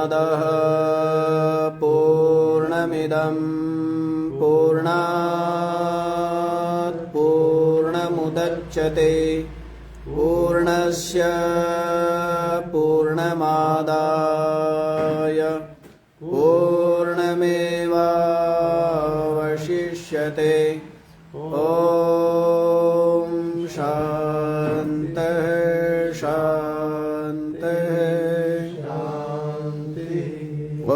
पूर्णमादाः पूर्णमिदं पूर्णात् पूर्णमुदच्यते पूर्णस्य पूर्णमादाय पूर्णमेवावशिष्यते। ॐ शान्तिः शान्तिः शान्तिः। ॐ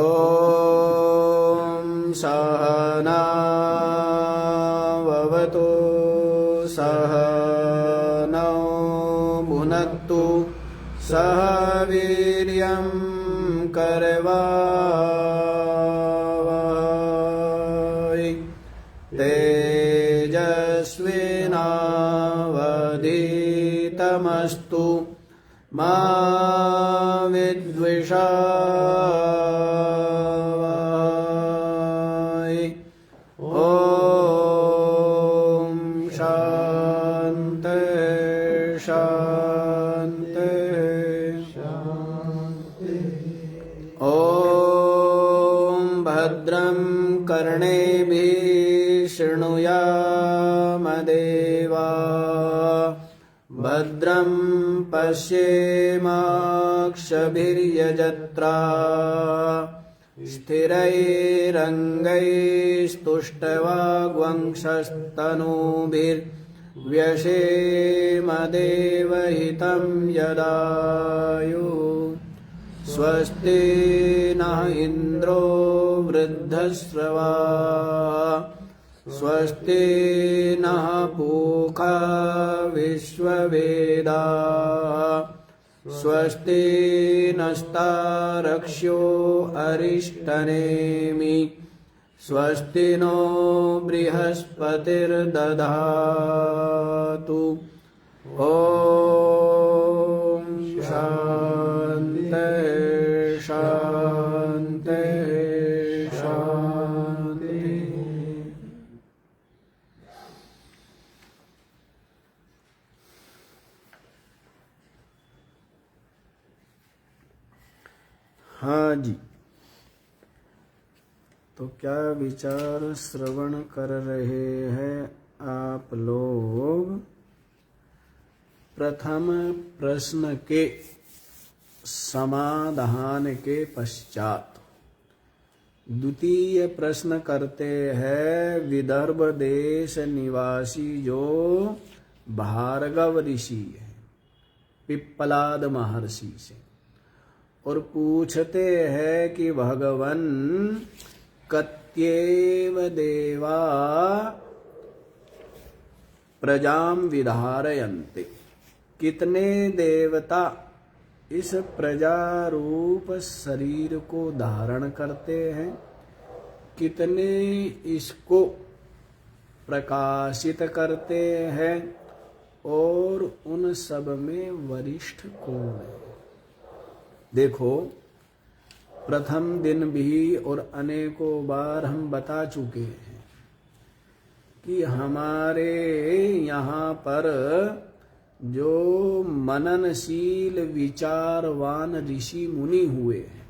सहना भवतु सहनौ भुनक्तु सह वीर्यं करवावहै तेजस्विनावधीतमस्तु मा विद्विषावहै। ॐ शान्तिः शान्तिः शान्तिः। ॐ भद्रं कर्णेभिः शृणुयामदेवाः भद्रं पश्येमाक्षभिर्यजत्राः स्थिरैरङ्गैस्तुष्टवाग्वंशस्तनूभिर्व्यशेमदेवहितं यदायुः। स्वस्ति नः इन्द्रो वृद्धश्रवाः स्वस्ति नः पूषा विश्ववेदाः स्वस्ति नस्तारक्ष्यो अरिष्टनेमिः स्वस्ति नो बृहस्पतिर्दधातु। ॐ शान्तिः शान्तिः शान्तिः। हाँ जी, तो क्या विचार श्रवण कर रहे हैं आप लोग? प्रथम प्रश्न के समाधान के पश्चात द्वितीय प्रश्न करते हैं विदर्भ देश निवासी जो भार्गव ऋषि है पिप्पलाद महर्षि से, और पूछते हैं कि भगवन कत्येव देवा प्रजाम विधारयन्ते, कितने देवता इस प्रजा रूप शरीर को धारण करते हैं, कितने इसको प्रकाशित करते हैं, और उन सब में वरिष्ठ कौन है? देखो, प्रथम दिन भी और अनेकों बार हम बता चुके हैं कि हमारे यहाँ पर जो मननशील विचारवान ऋषि मुनि हुए हैं,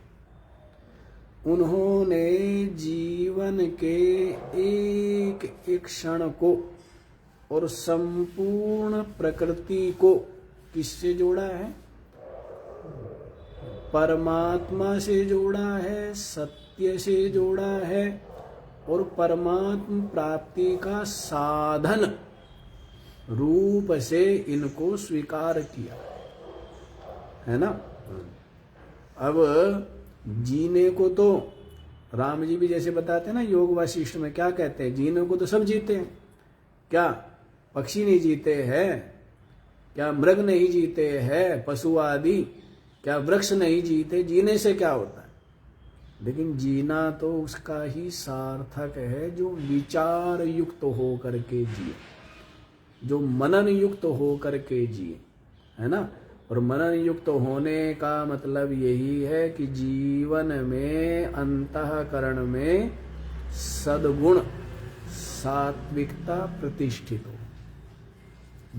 उन्होंने जीवन के एक एक क्षण को और संपूर्ण प्रकृति को किससे जोड़ा है? परमात्मा से जोड़ा है, सत्य से जोड़ा है, और परमात्मा प्राप्ति का साधन रूप से इनको स्वीकार किया है ना। अब जीने को तो राम जी भी जैसे बताते हैं ना, योग वासिष्ठ में क्या कहते हैं, जीने को तो सब जीते हैं, क्या पक्षी नहीं जीते हैं, क्या मृग नहीं जीते हैं, पशु आदि, क्या वृक्ष नहीं जीते, जीने से क्या होता है? लेकिन जीना तो उसका ही सार्थक है जो विचार युक्त हो करके जिए, जो मनन युक्त हो करके जिए, है ना। और मनन युक्त होने का मतलब यही है कि जीवन में अंतःकरण में सद्गुण सात्विकता प्रतिष्ठित हो।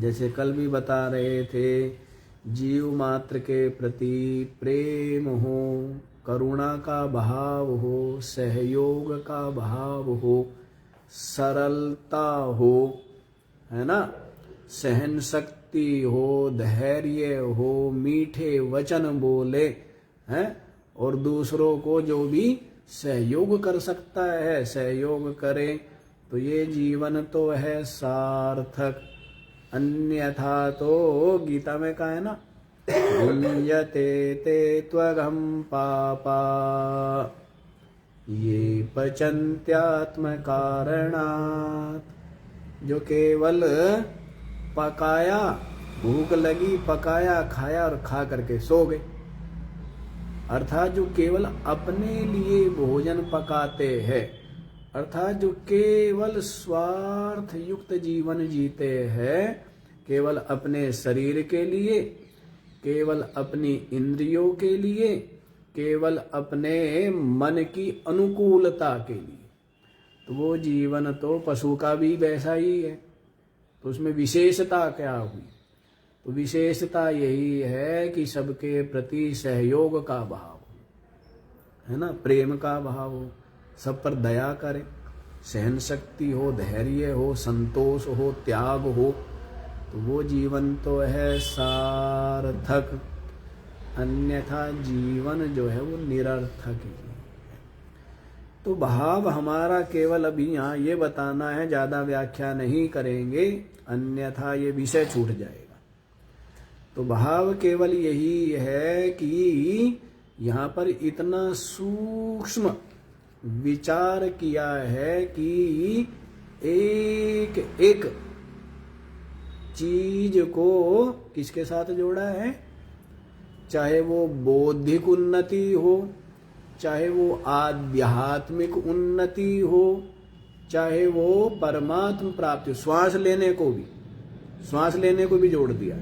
जैसे कल भी बता रहे थे, जीव मात्र के प्रति प्रेम हो, करुणा का भाव हो, सहयोग का भाव हो, सरलता हो, है ना, सहन शक्ति हो, धैर्य हो, मीठे वचन बोले, हैं, और दूसरों को जो भी सहयोग कर सकता है सहयोग करे, तो ये जीवन तो है सार्थक। अन्यथा तो गीता में कहा है ना, भुंजते ते त्वगम पापा ये पचन्त्यात्म कारणात्। जो केवल पकाया, भूख लगी, पकाया, खाया और खा करके सो गए, अर्थात जो केवल अपने लिए भोजन पकाते हैं, अर्थात जो केवल स्वार्थ युक्त जीवन जीते हैं, केवल अपने शरीर के लिए, केवल अपनी इंद्रियों के लिए, केवल अपने मन की अनुकूलता के लिए, तो वो जीवन तो पशु का भी वैसा ही है। तो उसमें विशेषता क्या हुई? तो विशेषता यही है कि सबके प्रति सहयोग का भाव हो, है ना, प्रेम का भाव हो, सब पर दया करे, सहन शक्ति हो, धैर्य हो, संतोष हो, त्याग हो, तो वो जीवन तो है सार्थक। अन्यथा जीवन जो है वो निरर्थक ही है। तो भाव हमारा केवल अभी यहाँ ये बताना है, ज्यादा व्याख्या नहीं करेंगे, अन्यथा ये विषय छूट जाएगा। तो भाव केवल यही है कि यहाँ पर इतना सूक्ष्म विचार किया है कि एक एक चीज को किसके साथ जोड़ा है, चाहे वो बौद्धिक उन्नति हो, चाहे वो आध्यात्मिक उन्नति हो, चाहे वो परमात्म प्राप्ति, श्वास लेने को भी जोड़ दिया।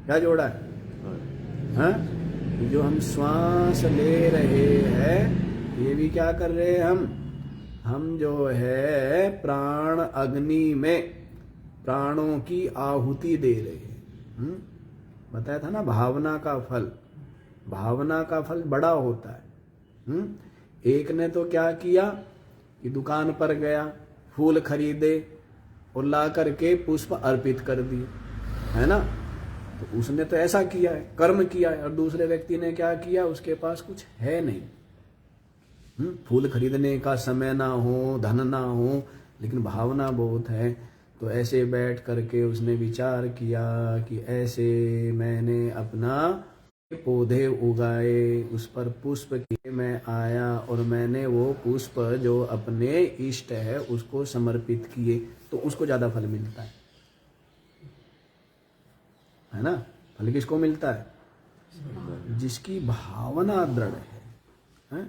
क्या जोड़ा है? हाँ? जो हम श्वास ले रहे हैं, ये भी क्या कर रहे हैं हम जो है प्राण अग्नि में प्राणों की आहुति दे रहे हैं। बताया था ना, भावना का फल बड़ा होता है। एक ने तो क्या किया कि दुकान पर गया, फूल खरीदे और ला करके पुष्प अर्पित कर दिए, है ना, तो उसने तो ऐसा किया है, कर्म किया है। और दूसरे व्यक्ति ने क्या किया, उसके पास कुछ है नहीं, फूल खरीदने का समय ना हो, धन ना हो, लेकिन भावना बहुत है। तो ऐसे बैठ करके उसने विचार किया कि ऐसे मैंने अपना पौधे उगाए, उस पर पुष्प किए, मैं आया और मैंने वो पुष्प जो अपने इष्ट है उसको समर्पित किए, तो उसको ज्यादा फल मिलता है ना। फल किसको मिलता है? जिसकी भावना दृढ़ है,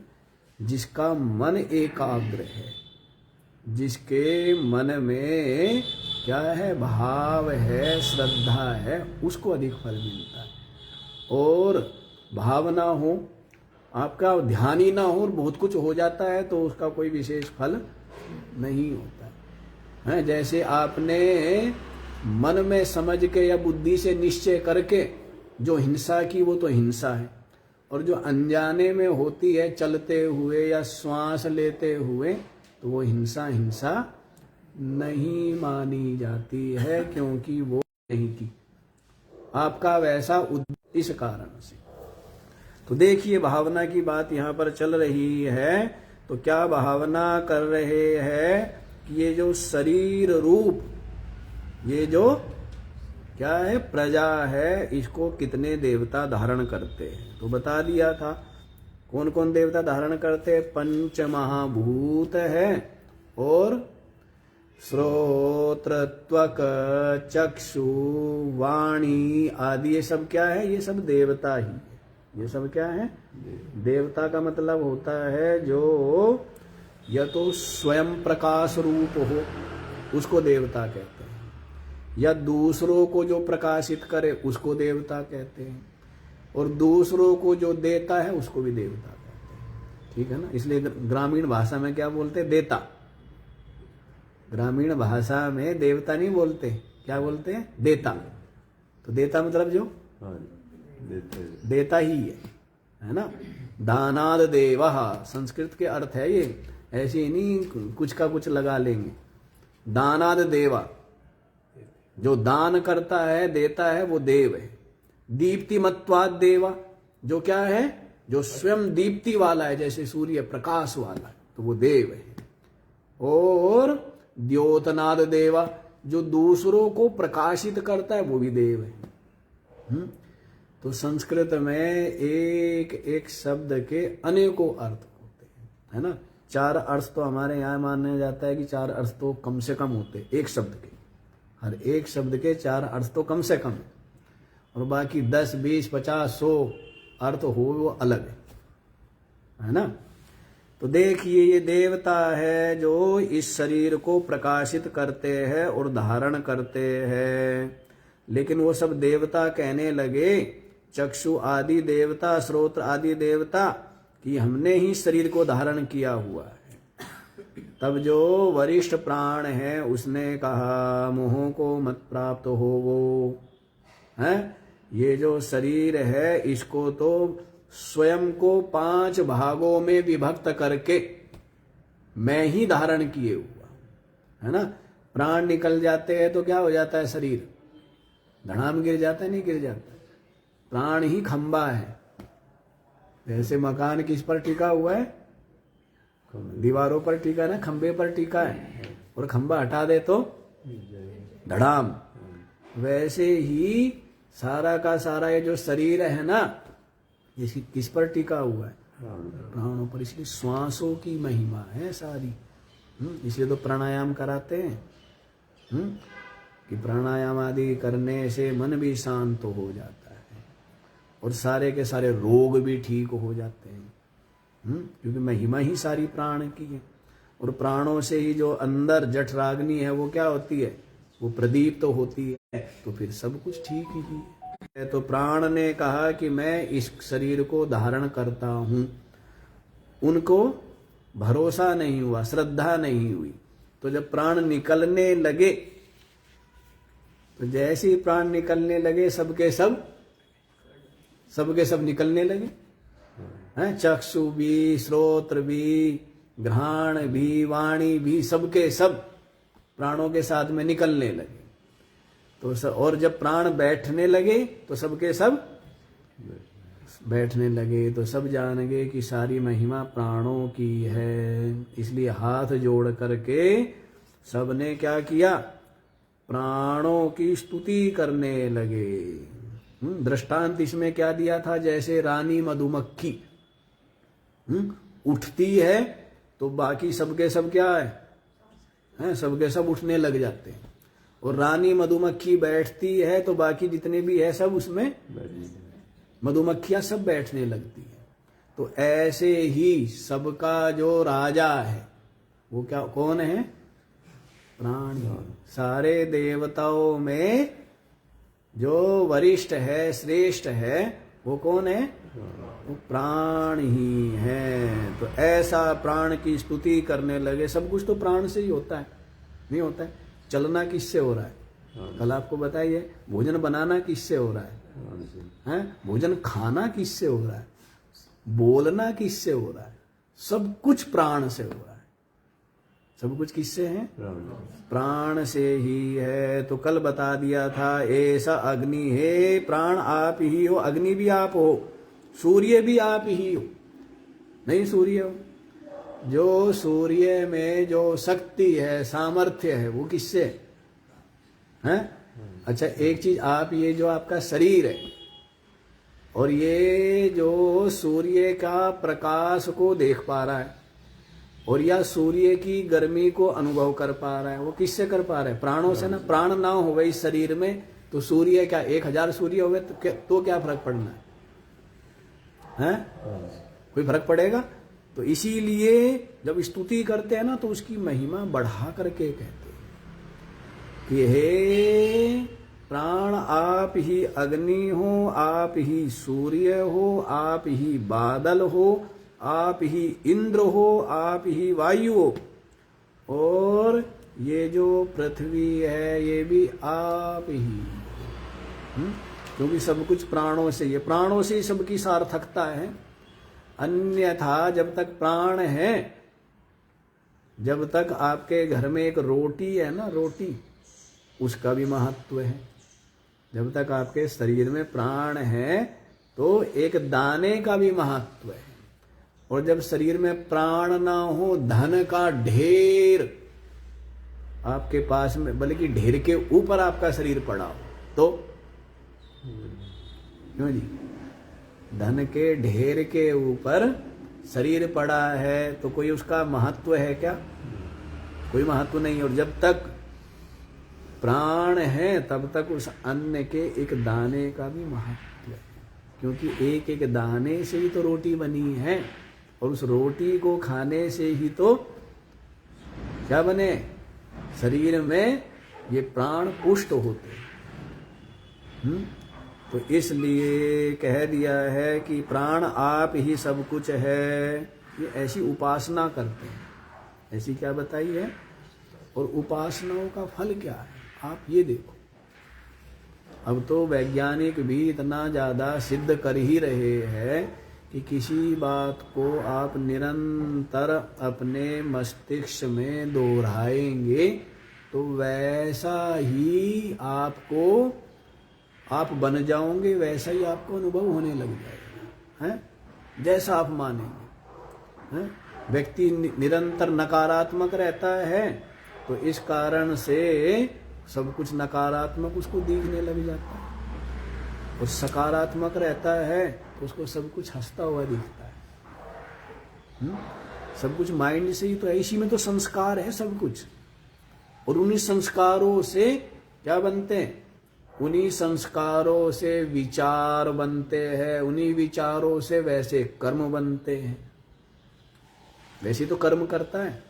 जिसका मन एकाग्र है, जिसके मन में क्या है, भाव है, श्रद्धा है, उसको अधिक फल मिलता है। और भावना हो, आपका ध्यान ही ना हो और बहुत कुछ हो जाता है, तो उसका कोई विशेष फल नहीं होता है। जैसे आपने मन में समझ के या बुद्धि से निश्चय करके जो हिंसा की, वो तो हिंसा है, और जो अनजाने में होती है चलते हुए या श्वास लेते हुए, तो वो हिंसा नहीं मानी जाती है, क्योंकि वो नहीं की आपका वैसा इस कारण से। तो देखिए, भावना की बात यहाँ पर चल रही है। तो क्या भावना कर रहे हैं कि ये जो शरीर रूप, ये जो क्या है, प्रजा है, इसको कितने देवता धारण करते हैं? तो बता दिया था कौन कौन देवता धारण करते हैं। पंच महाभूत है, और श्रोत्र, त्वक, चक्षु, वाणी आदि, ये सब क्या है? ये सब देवता ही है। ये सब क्या है? देवता का मतलब होता है जो या तो स्वयं प्रकाश रूप हो, उसको देवता कहते हैं, या दूसरों को जो प्रकाशित करे उसको देवता कहते हैं, और दूसरों को जो देता है उसको भी देवता कहते हैं। ठीक है ना। इसलिए ग्रामीण भाषा में क्या बोलते हैं? देता। ग्रामीण भाषा में देवता नहीं बोलते, क्या बोलते हैं? देता। तो देता मतलब जो देता ही है ना। दानाद देवः संस्कृत के अर्थ है ये, ऐसे ही नहीं कुछ का कुछ लगा लेंगे। दानाद देवा, जो दान करता है देता है वो देव है। दीप्तिमत्वाद देवा, जो क्या है, जो स्वयं दीप्ति वाला है, जैसे सूर्य प्रकाश वाला है, तो वो देव है। और द्योतनाद देवा, जो दूसरों को प्रकाशित करता है वो भी देव है। तो संस्कृत में एक एक शब्द के अनेकों अर्थ होते हैं, है ना। 4 अर्थ तो हमारे यहाँ माना जाता है कि 4 अर्थ तो कम से कम होते हैं एक शब्द के, हर एक शब्द के 4 अर्थ तो कम से कम है, और बाकी 10, 20, 50, 100 अर्थ हो वो अलग है ना। तो देखिए ये देवता है जो इस शरीर को प्रकाशित करते हैं और धारण करते हैं। लेकिन वो सब देवता कहने लगे, चक्षु आदि देवता, श्रोत्र आदि देवता, कि हमने ही शरीर को धारण किया हुआ है। तब जो वरिष्ठ प्राण है उसने कहा, मोह को मत प्राप्त हो वो है, ये जो शरीर है इसको तो स्वयं को 5 भागों में विभक्त करके मैं ही धारण किए हुआ, है ना। प्राण निकल जाते हैं तो क्या हो जाता है, शरीर धड़ाम गिर जाता है, नहीं गिर जाता। प्राण ही खंबा है। जैसे मकान किस पर टिका हुआ है, दीवारों पर टिका ना, खंबे पर टिका है, और खंबा हटा दे तो धड़ाम। वैसे ही सारा का सारा ये जो शरीर है ना, ये किस पर टिका हुआ है, प्राणों पर। इसलिए श्वासों की महिमा है सारी। इसलिए तो प्राणायाम कराते हैं कि प्राणायाम आदि करने से मन भी शांत हो जाता है और सारे के सारे रोग भी ठीक हो जाते हैं, क्योंकि महिमा ही सारी प्राण की है। और प्राणों से ही जो अंदर जठराग्नि है वो क्या होती है, वो प्रदीप्त तो होती है, तो फिर सब कुछ ठीक ही है। तो प्राण ने कहा कि मैं इस शरीर को धारण करता हूं। उनको भरोसा नहीं हुआ, श्रद्धा नहीं हुई। तो जब प्राण निकलने लगे, तो जैसे ही प्राण निकलने लगे सबके सब निकलने लगे हैं। चक्षु भी, श्रोत्र भी, घ्राण भी, वाणी भी, सबके सब प्राणों के साथ में निकलने लगे। तो और जब प्राण बैठने लगे तो सबके सब बैठने लगे। तो सब जान गए कि सारी महिमा प्राणों की है। इसलिए हाथ जोड़ करके सबने क्या किया, प्राणों की स्तुति करने लगे। दृष्टांत इसमें क्या दिया था, जैसे रानी मधुमक्खी उठती है तो बाकी सबके सब क्या है, सबके सब उठने लग जाते हैं। और रानी मधुमक्खी बैठती है तो बाकी जितने भी है सब उसमें मधुमक्खियां सब बैठने लगती है। तो ऐसे ही सबका जो राजा है वो क्या, कौन है, प्राण। सारे देवताओं में जो वरिष्ठ है, श्रेष्ठ है, वो कौन है, वो प्राण ही है। तो ऐसा प्राण की स्तुति करने लगे। सब कुछ तो प्राण से ही होता है, नहीं होता है। चलना किससे हो रहा है, कल आपको बताइए। भोजन बनाना किससे हो रहा है, भोजन खाना किससे हो रहा है, बोलना किससे हो रहा है, सब कुछ प्राण से हो रहा है। सब कुछ किससे है, प्राण से ही है। तो कल बता दिया था, ऐसा अग्नि है, प्राण आप ही हो, अग्नि भी आप हो, सूर्य भी आप ही हो, नहीं सूर्य हो। जो सूर्य में जो शक्ति है, सामर्थ्य है, वो किससे है। अच्छा एक चीज, आप ये जो आपका शरीर है और ये जो सूर्य का प्रकाश को देख पा रहा है और या सूर्य की गर्मी को अनुभव कर पा रहा है, वो किससे कर पा रहा है, प्राणों से ना। प्राण ना हो गई शरीर में तो सूर्य क्या 1000 सूर्य हो गए तो क्या फर्क पड़ना है, कोई फर्क पड़ेगा। तो इसीलिए जब स्तुति करते हैं ना तो उसकी महिमा बढ़ा करके कहते हैं कि हे प्राण आप ही अग्नि हो, आप ही सूर्य हो, आप ही बादल हो, आप ही इंद्र हो, आप ही वायु हो, और ये जो पृथ्वी है ये भी आप ही, क्योंकि सब कुछ प्राणों से, ये प्राणों से ही सबकी सार्थकता है। अन्यथा जब तक प्राण है, जब तक आपके घर में एक रोटी है ना, रोटी, उसका भी महत्व है। जब तक आपके शरीर में प्राण है तो एक दाने का भी महत्व है। और जब शरीर में प्राण ना हो, धन का ढेर आपके पास में, बल्कि ढेर के ऊपर आपका शरीर पड़ा हो, तो क्यों जी, धन के ढेर के ऊपर शरीर पड़ा है तो कोई उसका महत्व है क्या? कोई महत्व नहीं। और जब तक प्राण है तब तक उस अन्न के एक दाने का भी महत्व है, क्योंकि एक एक दाने से ही तो रोटी बनी है, और उस रोटी को खाने से ही तो क्या बने, शरीर में ये प्राण पुष्ट होते हैं। तो इसलिए कह दिया है कि प्राण आप ही सब कुछ है। ये ऐसी उपासना करते हैं, ऐसी क्या बताई है। और उपासनाओं का फल क्या है आप ये देखो। अब तो वैज्ञानिक भी इतना ज़्यादा सिद्ध कर ही रहे हैं कि किसी बात को आप निरंतर अपने मस्तिष्क में दोहराएंगे तो वैसा ही आपको आप बन जाओगे, वैसा ही आपको अनुभव होने लग जाएगा, है जैसा आप मानेंगे। है व्यक्ति निरंतर नकारात्मक रहता है तो इस कारण से सब कुछ नकारात्मक उसको दिखने लग जाता है, और सकारात्मक रहता है तो उसको सब कुछ हंसता हुआ दिखता है। सब कुछ माइंड से ही तो है, इसी में तो संस्कार है सब कुछ। और उन्हीं संस्कारों से क्या बनते हैं, उन्हीं संस्कारों से विचार बनते हैं, उन्हीं विचारों से वैसे कर्म बनते हैं। वैसे तो कर्म करता है।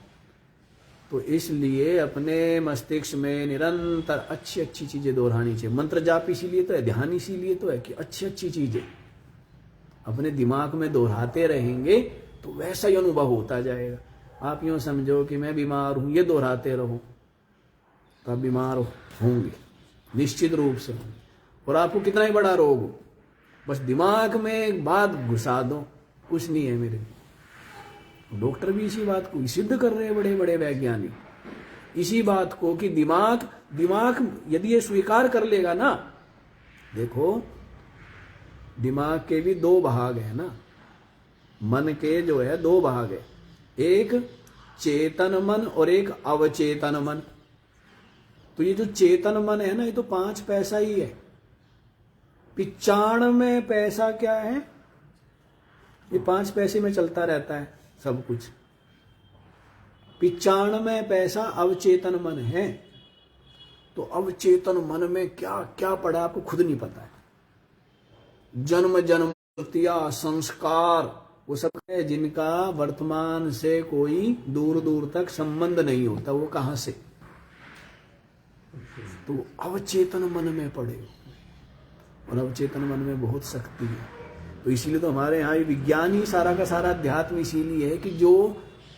तो इसलिए अपने मस्तिष्क में निरंतर अच्छी अच्छी चीजें दोहरानी चाहिए। मंत्र जाप इसीलिए तो है, ध्यान इसीलिए तो है कि अच्छी अच्छी चीजें अपने दिमाग में दोहराते रहेंगे तो वैसा ही अनुभव होता जाएगा। आप यूं समझो कि मैं बीमार हूं, ये दोहराते रहो तो आप बीमार होंगे, निश्चित रूप से होंगे। और आपको कितना ही बड़ा रोग हो, बस दिमाग में एक बात घुसा दो, कुछ नहीं है मेरे। डॉक्टर भी इसी बात को सिद्ध कर रहे हैं, बड़े बड़े वैज्ञानिक, इसी बात को कि दिमाग यदि ये स्वीकार कर लेगा ना, देखो दिमाग के भी दो भाग है ना, मन के जो है दो भाग है, एक चेतन मन और एक अवचेतन मन। तो ये जो चेतन मन है ना, ये तो 5 पैसा ही है। 95 पैसा क्या है, ये 5 पैसे में चलता रहता है सब कुछ। 95 पैसा अवचेतन मन है। तो अवचेतन मन में क्या क्या पड़ा आपको खुद नहीं पता है। जन्म जन्मतिया संस्कार वो सब है जिनका वर्तमान से कोई दूर दूर तक संबंध नहीं होता, वो कहां से, तो अवचेतन मन में पड़े। और अवचेतन मन में बहुत शक्ति है। तो इसीलिए तो हमारे यहाँ विज्ञान ही सारा का सारा अध्यात्म इसीलिए है कि जो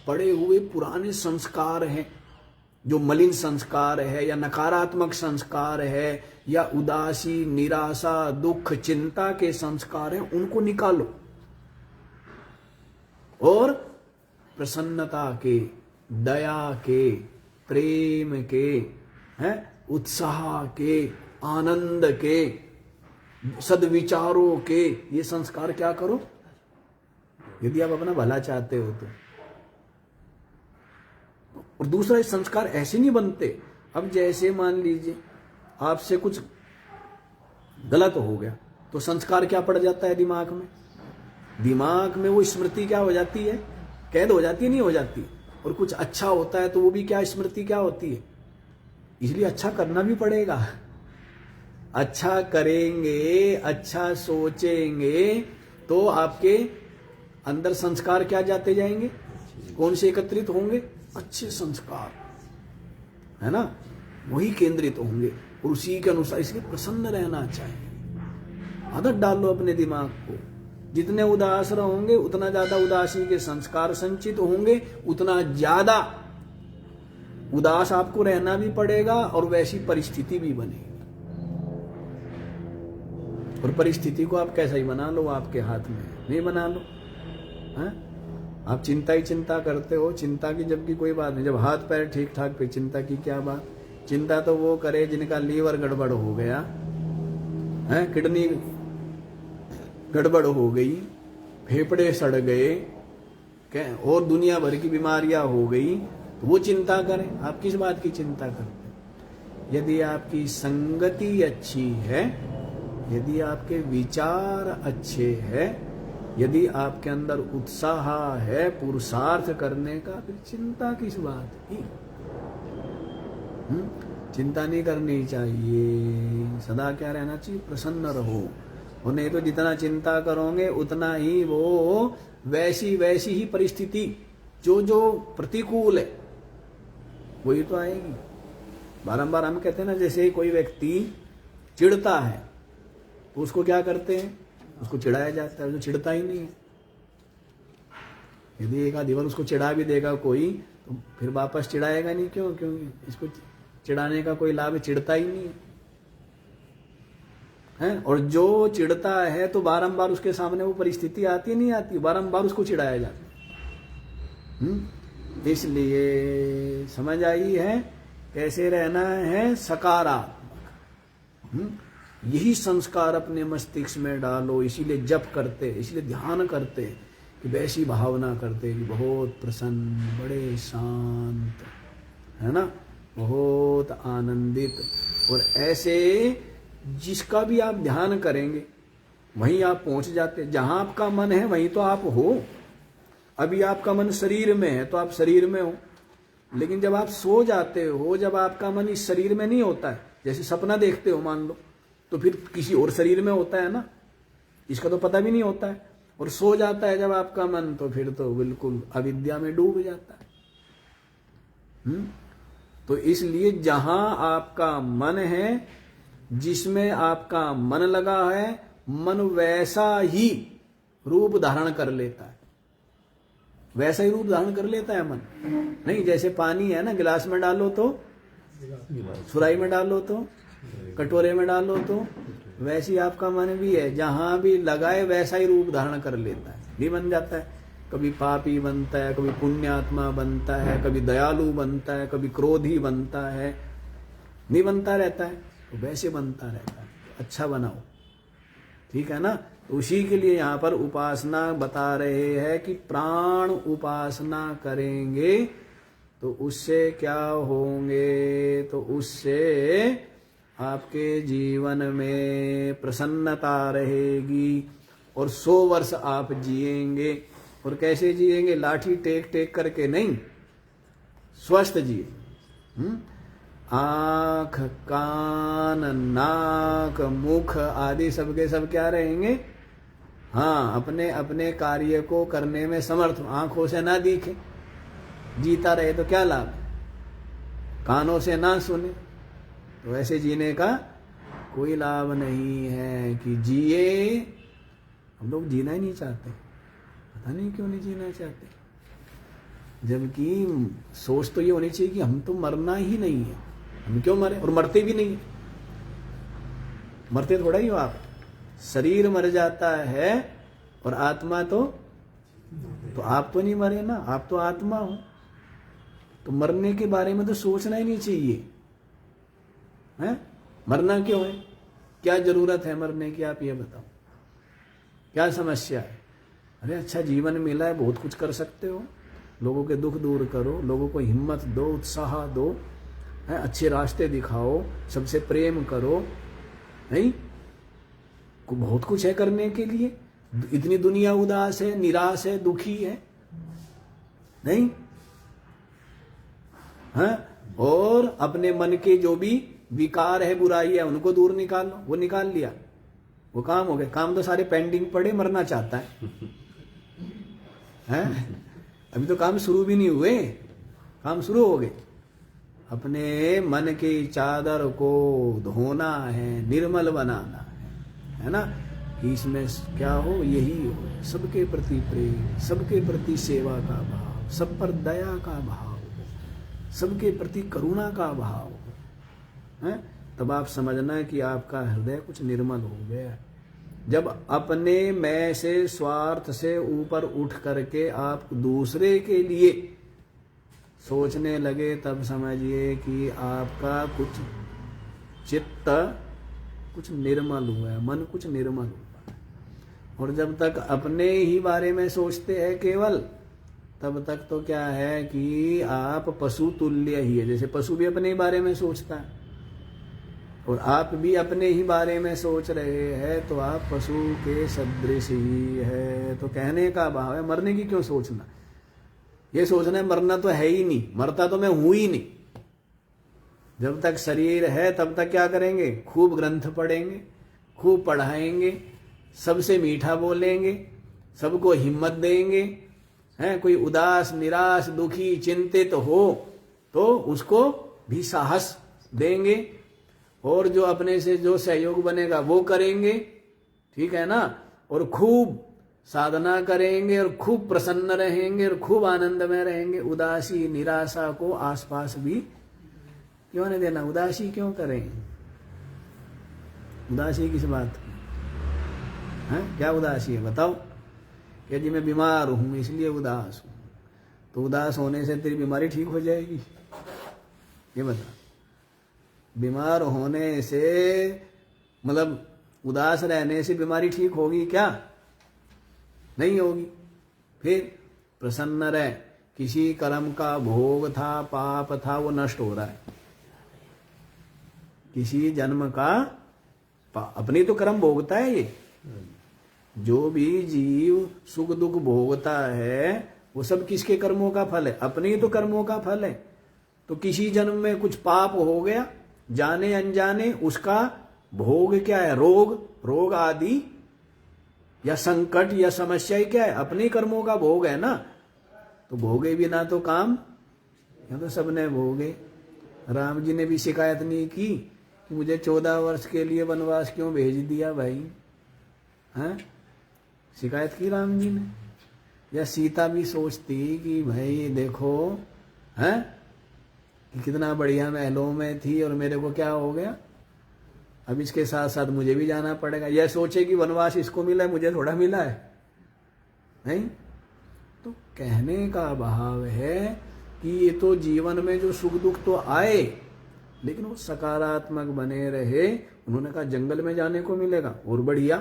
पड़े हुए पुराने संस्कार हैं, जो मलिन संस्कार है या नकारात्मक संस्कार है या उदासी निराशा दुख चिंता के संस्कार हैं, उनको निकालो और प्रसन्नता के, दया के, प्रेम के, हैं उत्साह के, आनंद के, सद्विचारों के ये संस्कार क्या करो, यदि आप अपना भला चाहते हो तो। और दूसरा, इस संस्कार ऐसे नहीं बनते। अब जैसे मान लीजिए आपसे कुछ गलत हो गया तो संस्कार क्या पड़ जाता है दिमाग में, दिमाग में वो स्मृति क्या हो जाती है, कैद हो जाती है, नहीं हो जाती। और कुछ अच्छा होता है तो वो भी क्या स्मृति क्या होती है। इसलिए अच्छा करना भी पड़ेगा। अच्छा करेंगे, अच्छा सोचेंगे तो आपके अंदर संस्कार क्या जाते जाएंगे, कौन से एकत्रित होंगे, अच्छे संस्कार, है ना, वही केंद्रित होंगे और उसी के अनुसार। इसलिए प्रसन्न रहना चाहिए। आदत डालो अपने दिमाग को, जितने उदास रहोगे उतना ज्यादा उदासी के संस्कार संचित होंगे, उतना ज्यादा उदास आपको रहना भी पड़ेगा और वैसी परिस्थिति भी बनेगी। और परिस्थिति को आप कैसा ही बना लो, आपके हाथ में नहीं बना लो। हैं? आप चिंता ही चिंता करते हो, चिंता की जबकि कोई बात नहीं। जब हाथ पैर ठीक ठाक पे चिंता की क्या बात। चिंता तो वो करे जिनका लीवर गड़बड़ हो गया है, किडनी गड़बड़ हो गई, फेफड़े सड़ गए, और दुनिया भर की बीमारियां हो गई, तो वो चिंता करें। आप किस बात की चिंता करते? यदि आपकी संगति अच्छी है, यदि आपके विचार अच्छे हैं, यदि आपके अंदर उत्साह है पुरुषार्थ करने का, फिर चिंता किस बात की? चिंता नहीं करनी चाहिए। सदा क्या रहना चाहिए? प्रसन्न रहो। और नहीं तो जितना चिंता करोगे उतना ही वो वैसी ही परिस्थिति जो प्रतिकूल है वही तो आएगी। बारंबार हम कहते हैं ना, जैसे कोई व्यक्ति चिढ़ता है तो उसको क्या करते हैं? उसको चिढ़ाया जाता है। जो चिढ़ता ही नहीं है, यदि एक आधी बार उसको चिढ़ा भी देगा कोई तो फिर वापस चिढ़ाएगा नहीं। क्यों? क्योंकि इसको चिढ़ाने का कोई लाभ, चिढ़ता ही नहीं है। और जो चिढ़ता है तो बारंबार उसके सामने वो परिस्थिति आती नहीं आती, बारंबार उसको चिढ़ाया जाता है। इसलिए समझ आई है कैसे रहना है? सकारात्मक। यही संस्कार अपने मस्तिष्क में डालो। इसीलिए जप करते, इसलिए ध्यान करते कि वैसी भावना करते कि बहुत प्रसन्न, बड़े शांत, है ना, बहुत आनंदित। और ऐसे जिसका भी आप ध्यान करेंगे वहीं आप पहुंच जाते। जहां आपका मन है वहीं तो आप हो। अभी आपका मन शरीर में है तो आप शरीर में हो, लेकिन जब आप सो जाते हो, जब आपका मन इस शरीर में नहीं होता है, जैसे सपना देखते हो मान लो, तो फिर किसी और शरीर में होता है ना, इसका तो पता भी नहीं होता है। और सो जाता है जब आपका मन, तो फिर तो बिल्कुल अविद्या में डूब जाता है। तो इसलिए जहां आपका मन है, जिसमें आपका मन लगा है, मन वैसा ही रूप धारण कर लेता है। वैसा ही रूप धारण कर लेता है मन। नहीं, जैसे पानी है ना, गिलास में डालो तो, सुराही में डालो तो, कटोरे में डालो तो, वैसे ही आपका मन भी है। जहां भी लगाए वैसा ही रूप धारण कर लेता है, भी बन जाता है। कभी पापी बनता है, कभी पुण्यात्मा बनता है, कभी दयालु बनता है, कभी क्रोधी बनता है, नहीं बनता रहता है, तो वैसे बनता रहता है। अच्छा बनाओ, ठीक है ना। तो उसी के लिए यहाँ पर उपासना बता रहे हैं कि प्राण उपासना करेंगे तो उससे क्या होंगे? तो उससे आपके जीवन में प्रसन्नता रहेगी और 100 वर्ष आप जिएंगे। और कैसे जिएंगे? लाठी टेक टेक करके नहीं, स्वस्थ जिए। आंख, कान, नाक, मुख आदि सबके सब क्या रहेंगे? हाँ, अपने अपने कार्य को करने में समर्थ। आंखों से ना दिखे, जीता रहे तो क्या लाभ? कानों से ना सुने, तो ऐसे जीने का कोई लाभ नहीं है। कि जिए, हम लोग जीना ही नहीं चाहते, पता नहीं क्यों नहीं जीना चाहते। जबकि सोच तो ये होनी चाहिए कि हम तो मरना ही नहीं है, हम क्यों मरे? और मरते भी नहीं, मरते थोड़ा ही हो आप। शरीर मर जाता है और आत्मा तो आप तो नहीं मरे ना, आप तो आत्मा हो। तो मरने के बारे में तो सोचना ही नहीं चाहिए, है? मरना क्यों है? क्या जरूरत है मरने की? आप ये बताओ, क्या समस्या है? अरे अच्छा जीवन मिला है, बहुत कुछ कर सकते हो। लोगों के दुख दूर करो, लोगों को हिम्मत दो, उत्साह दो, है? अच्छे रास्ते दिखाओ, सबसे प्रेम करो, नहीं? बहुत कुछ है करने के लिए। इतनी दुनिया उदास है, निराश है, दुखी है, नहीं? हाँ? और अपने मन के जो भी विकार है, बुराई है, उनको दूर निकालो। वो निकाल लिया, वो काम हो गया। काम तो सारे पेंडिंग पड़े, मरना चाहता है? अभी तो काम शुरू भी नहीं हुए, काम शुरू हो गए। अपने मन की चादर को धोना है, निर्मल बनाना है ना? कि इसमें क्या हो? यही हो, सबके प्रति प्रेम, सबके प्रति सेवा का भाव, सब पर दया का भाव, सबके प्रति करुणा का भाव है। तब आप समझना है कि आपका हृदय कुछ निर्मल हो गया। जब अपने मैं से स्वार्थ से ऊपर उठ करके आप दूसरे के लिए सोचने लगे, तब समझिए कि आपका कुछ चित्त कुछ निर्मल हुआ है, मन कुछ निर्मल हुआ है। और जब तक अपने ही बारे में सोचते हैं केवल, तब तक तो क्या है कि आप पशु तुल्य ही है। जैसे पशु भी अपने ही बारे में सोचता है और आप भी अपने ही बारे में सोच रहे हैं, तो आप पशु के सदृश ही है। तो कहने का भाव है, मरने की क्यों सोचना, ये सोचना है मरना तो है ही नहीं, मरता तो मैं हूं ही नहीं। जब तक शरीर है तब तक क्या करेंगे, खूब ग्रंथ पढ़ेंगे, खूब पढ़ाएंगे, सबसे मीठा बोलेंगे, सबको हिम्मत देंगे। हैं, कोई उदास निराश दुखी चिंतित हो तो उसको भी साहस देंगे, और जो अपने से जो सहयोग बनेगा वो करेंगे, ठीक है ना। और खूब साधना करेंगे और खूब प्रसन्न रहेंगे और खूब आनंद में रहेंगे। उदासी निराशा को आसपास भी क्यों नहीं देना, उदासी क्यों करें, उदासी किस बात की है, क्या उदासी है बताओ। कि जी मैं बीमार हूं इसलिए उदास हूं, तो उदास होने से तेरी बीमारी ठीक हो जाएगी, ये बता। बीमार होने से मतलब उदास रहने से बीमारी ठीक होगी क्या, नहीं होगी। फिर प्रसन्न रहे, किसी कर्म का भोग था पाप था वो नष्ट हो रहा है, किसी जन्म का अपनी तो कर्म भोगता है। ये जो भी जीव सुख दुख भोगता है वो सब किसके कर्मों का फल है, अपने तो कर्मों का फल है। तो किसी जन्म में कुछ पाप हो गया जाने अनजाने, उसका भोग क्या है, रोग आदि या संकट या समस्या ही क्या है, अपने कर्मों का भोग है ना। तो भोगे बिना तो काम, या तो सबने भोगे। राम जी ने भी शिकायत नहीं की कि मुझे 14 वर्ष के लिए वनवास क्यों भेज दिया भाई, हैं? शिकायत की राम जी ने। या सीता भी सोचती कि भाई देखो हैं कि कितना बढ़िया महलों में थी और मेरे को क्या हो गया, अब इसके साथ साथ मुझे भी जाना पड़ेगा। यह सोचे कि वनवास इसको मिला है मुझे थोड़ा मिला है, नहीं। तो कहने का भाव है कि ये तो जीवन में जो सुख दुख तो आए, लेकिन वो सकारात्मक बने रहे। उन्होंने कहा जंगल में जाने को मिलेगा और बढ़िया,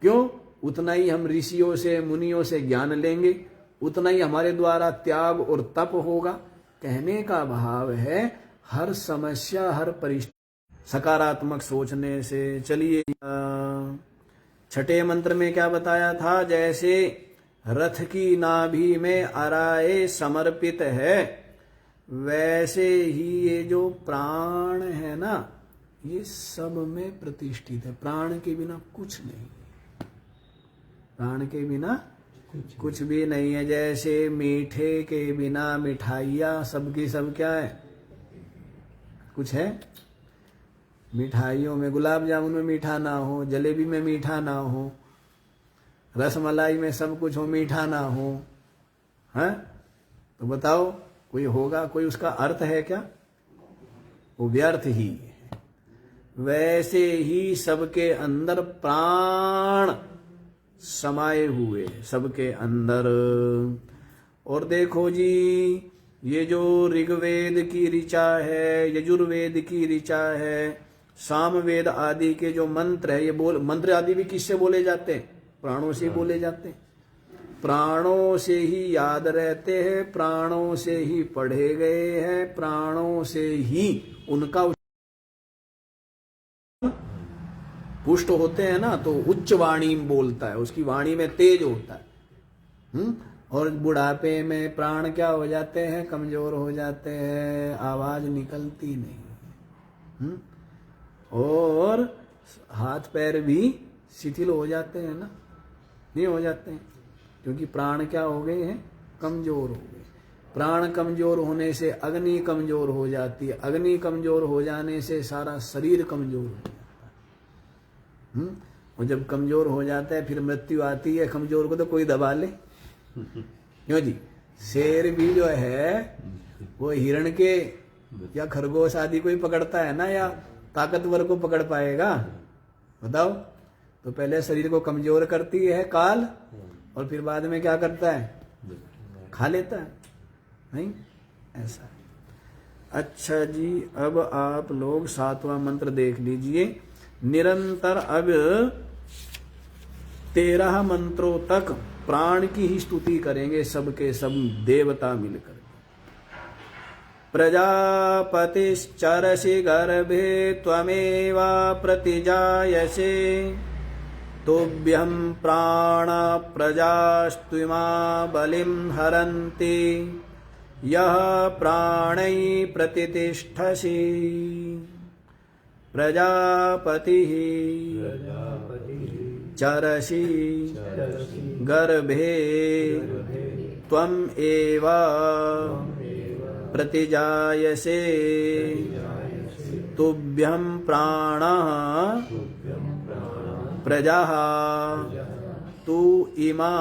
क्यों, उतना ही हम ऋषियों से मुनियों से ज्ञान लेंगे, उतना ही हमारे द्वारा त्याग और तप होगा। कहने का भाव है हर समस्या हर परिस्थिति सकारात्मक सोचने से। चलिए छठे मंत्र में क्या बताया था, जैसे रथ की नाभि में अराए समर्पित है, वैसे ही ये जो प्राण है ना, ये सब में प्रतिष्ठित है। प्राण के बिना कुछ नहीं, प्राण के बिना कुछ भी नहीं है। जैसे मीठे के बिना मिठाइयाँ सबकी सब क्या है, कुछ है। मिठाइयों में गुलाब जामुन में मीठा ना हो, जलेबी में मीठा ना हो, रसमलाई में सब कुछ हो मीठा ना हो, हैं? तो बताओ कोई होगा, कोई उसका अर्थ है क्या, वो व्यर्थ ही है। वैसे ही सबके अंदर प्राण समाये हुए, सबके अंदर। और देखो जी, ये जो ऋग्वेद की ऋचा है, यजुर्वेद की ऋचा है, सामवेद आदि के जो मंत्र है, ये मंत्र आदि भी किससे बोले जाते हैं, प्राणों से बोले जाते हैं। प्राणों से ही याद रहते हैं, प्राणों से ही पढ़े गए हैं, प्राणों से ही उनका पुष्ट होते हैं ना। तो उच्च वाणी में बोलता है, उसकी वाणी में तेज होता है। और बुढ़ापे में प्राण क्या हो जाते हैं, कमजोर हो जाते हैं, आवाज निकलती नहीं। और हाथ पैर भी शिथिल हो जाते हैं ना, नहीं हो जाते हैं, क्योंकि प्राण क्या हो गए हैं, कमजोर हो गए। प्राण कमजोर होने से अग्नि कमजोर हो जाती है, अग्नि कमजोर हो जाने से सारा शरीर कमजोर हो जाता है। और जब कमजोर हो जाता है फिर मृत्यु आती है, कमजोर को तो कोई दबा ले, क्यों जी। शेर भी जो है वो हिरण के या खरगोश आदि को ही पकड़ता है ना, या ताकतवर को पकड़ पाएगा, बताओ। तो पहले शरीर को कमजोर करती है काल, और फिर बाद में क्या करता है, खा लेता है। नहीं, ऐसा है। अच्छा जी, अब आप लोग 7वां मंत्र देख लीजिए। निरंतर अब 13 मंत्रों तक प्राण की ही स्तुति करेंगे, सबके सब देवता मिलकर। प्रजापतिश्चरसि गर्भे त्वमेवा प्रतिजायसे, तुभ्यं प्राण प्रजास्त्विमा बलिं हरन्ति, यः प्राणै प्रतितिष्ठसि। प्रजापतिः चरसि गर्भे त्वं एव प्रतिजायसे, तुभ्यं प्राणः प्रजाः तु इमा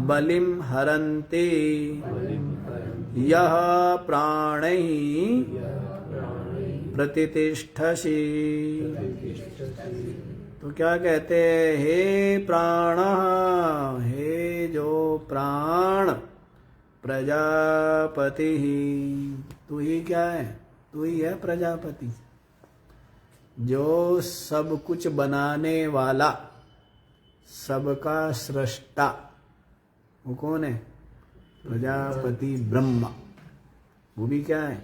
बलिं हरन्ति, यः प्राणैः प्रतितिष्ठसि। तो क्या कहते हैं, हे प्राण, हे जो प्राण, प्रजापति ही, तू ही क्या है, तू ही है प्रजापति, जो सब कुछ बनाने वाला, सबका सृष्टा। वो कौन है, प्रजापति ब्रह्मा। वो भी क्या है,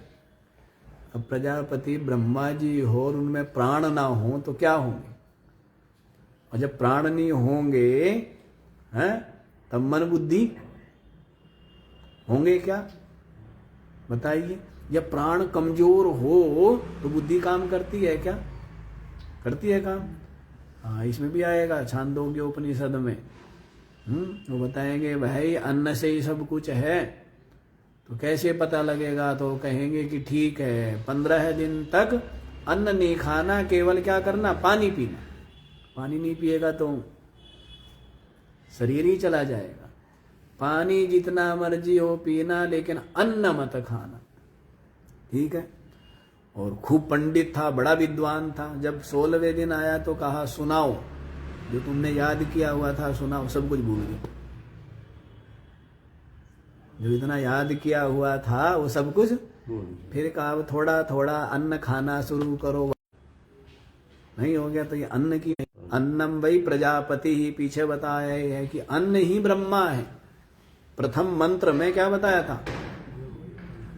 अब प्रजापति ब्रह्मा जी हो और उनमें प्राण ना हो तो क्या होंगे, और जब प्राण नहीं होंगे हैं तब मन बुद्धि होंगे क्या, बताइए। जब प्राण कमजोर हो तो बुद्धि काम करती है क्या, करती है काम। हाँ, इसमें भी आएगा छांदोग्य उपनिषद में। वो बताएंगे भाई अन्न से ही सब कुछ है, तो कैसे पता लगेगा, तो कहेंगे कि ठीक है 15 दिन तक अन्न नहीं खाना, केवल क्या करना, पानी पीना। पानी नहीं पिएगा तो शरीर ही चला जाएगा। पानी जितना मर्जी हो पीना, लेकिन अन्न मत खाना, ठीक है। और खूब पंडित था, बड़ा विद्वान था। जब 16वें दिन आया तो कहा सुनाओ, जो तुमने याद किया हुआ था सुनाओ। सब कुछ भूल गए, जो इतना याद किया हुआ था वो सब कुछ। फिर कहा थोड़ा थोड़ा अन्न खाना शुरू करो। नहीं हो गया तो ये अन्न की, अन्नम वही प्रजापति ही, पीछे बताया है कि अन्न ही ब्रह्मा है। प्रथम मंत्र में क्या बताया था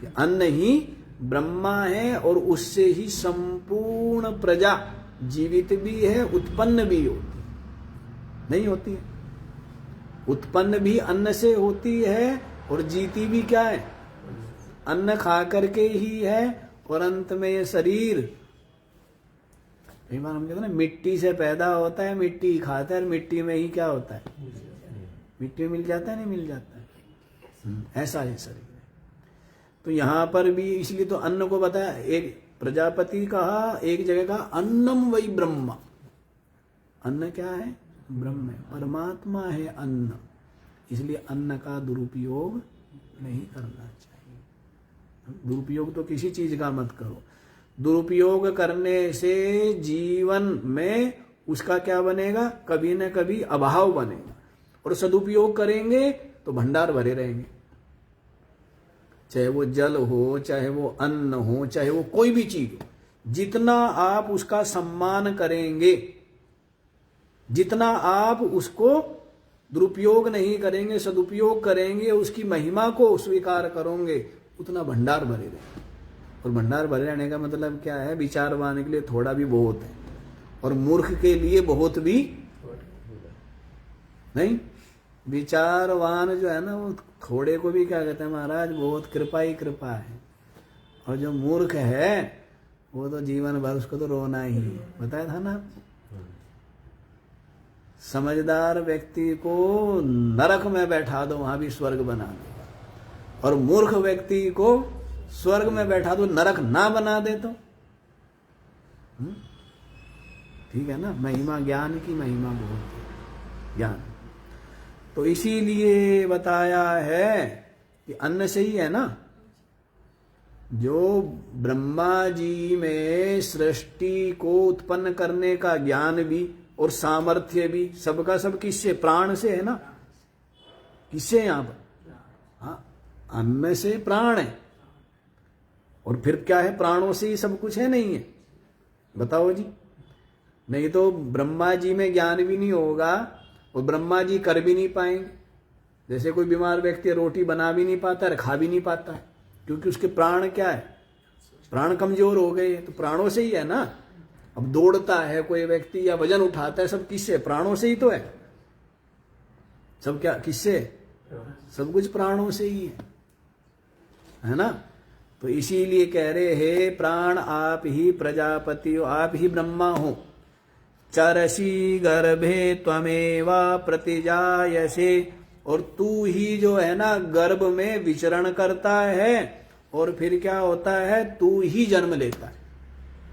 कि अन्न ही ब्रह्मा है, और उससे ही संपूर्ण प्रजा जीवित भी है, उत्पन्न भी होती नहीं होती है। उत्पन्न भी अन्न से होती है, और जीती भी क्या है, अन्न खा करके ही है। और अंत में ये शरीर, कई बार हम कहते हैं ना, मिट्टी से पैदा होता है, मिट्टी खाता है, और मिट्टी में ही क्या होता है, मिट्टी में मिल जाता है, नहीं मिल जाता है, ऐसा है शरीर। तो यहां पर भी इसलिए तो अन्न को बताया, एक प्रजापति कहा, एक जगह कहा अन्नम वही ब्रह्मा। अन्न क्या है, ब्रह्म है, परमात्मा है अन्न। इसलिए अन्न का दुरुपयोग नहीं करना चाहिए। दुरुपयोग तो किसी चीज का मत करो। दुरुपयोग करने से जीवन में उसका क्या बनेगा, कभी न कभी अभाव बनेगा। और सदुपयोग करेंगे तो भंडार भरे रहेंगे, चाहे वो जल हो, चाहे वो अन्न हो, चाहे वो कोई भी चीज हो। जितना आप उसका सम्मान करेंगे, जितना आप उसको दुरुपयोग नहीं करेंगे, सदुपयोग करेंगे, उसकी महिमा को स्वीकार करोगे, उतना भंडार भरे रहेंगे। और भंडार भरे रहने का मतलब क्या है, विचारवान के लिए थोड़ा भी बहुत है, और मूर्ख के लिए बहुत भी नहीं। विचारवान जो है ना, वो थोड़े को भी क्या कहते हैं महाराज, बहुत कृपा ही कृपा है। और जो मूर्ख है वो तो जीवन भर उसको तो रोना ही है, बताया था ना। समझदार व्यक्ति को नरक में बैठा दो, वहां भी स्वर्ग बना दो, और मूर्ख व्यक्ति को स्वर्ग में बैठा दो, नरक ना बना दे तो ठीक है ना। महिमा, ज्ञान की महिमा बहुत है, ज्ञान। तो इसीलिए बताया है कि अन्न से ही है ना, जो ब्रह्मा जी में सृष्टि को उत्पन्न करने का ज्ञान भी और सामर्थ्य भी, सबका सब किससे? प्राण से है ना। किससे? यहां पर हाँ, अन्न से प्राण है। और फिर क्या है? प्राणों से ही सब कुछ है, नहीं है? बताओ जी। नहीं तो ब्रह्मा जी में ज्ञान भी नहीं होगा और ब्रह्मा जी कर भी नहीं पाएंगे। जैसे कोई बीमार व्यक्ति रोटी बना भी नहीं पाता है, खा भी नहीं पाता है, क्योंकि उसके प्राण क्या है? प्राण कमजोर हो गए। तो प्राणों से ही है ना। अब दौड़ता है कोई व्यक्ति या वजन उठाता है, सब किससे? प्राणों से ही तो है। सब क्या किससे? सब कुछ प्राणों से ही है ना। तो इसीलिए कह रहे, हे प्राण आप ही प्रजापति हो, आप ही ब्रह्मा हो। चरसी गर्भे त्वमेवा प्रतिजायसे, और तू ही जो है ना गर्भ में विचरण करता है, और फिर क्या होता है? तू ही जन्म लेता है।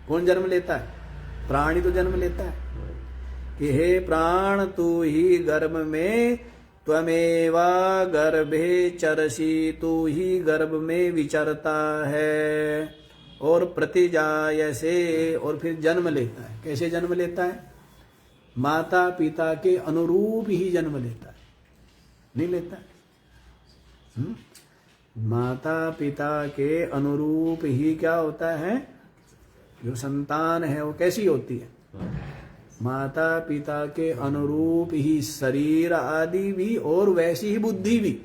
कौन जन्म लेता है? प्राणी तो जन्म लेता है कि हे प्राण तू ही गर्भ में, त्वमेवा गर्भे चरसी, तू ही गर्भ में विचरता है, और प्रतिजायसे, और फिर जन्म लेता है। कैसे जन्म लेता है? माता पिता के अनुरूप ही जन्म लेता है, नहीं लेता है? माता पिता के अनुरूप ही क्या होता है? जो संतान है वो कैसी होती है? माता पिता के अनुरूप ही शरीर आदि भी, और वैसी ही बुद्धि भी,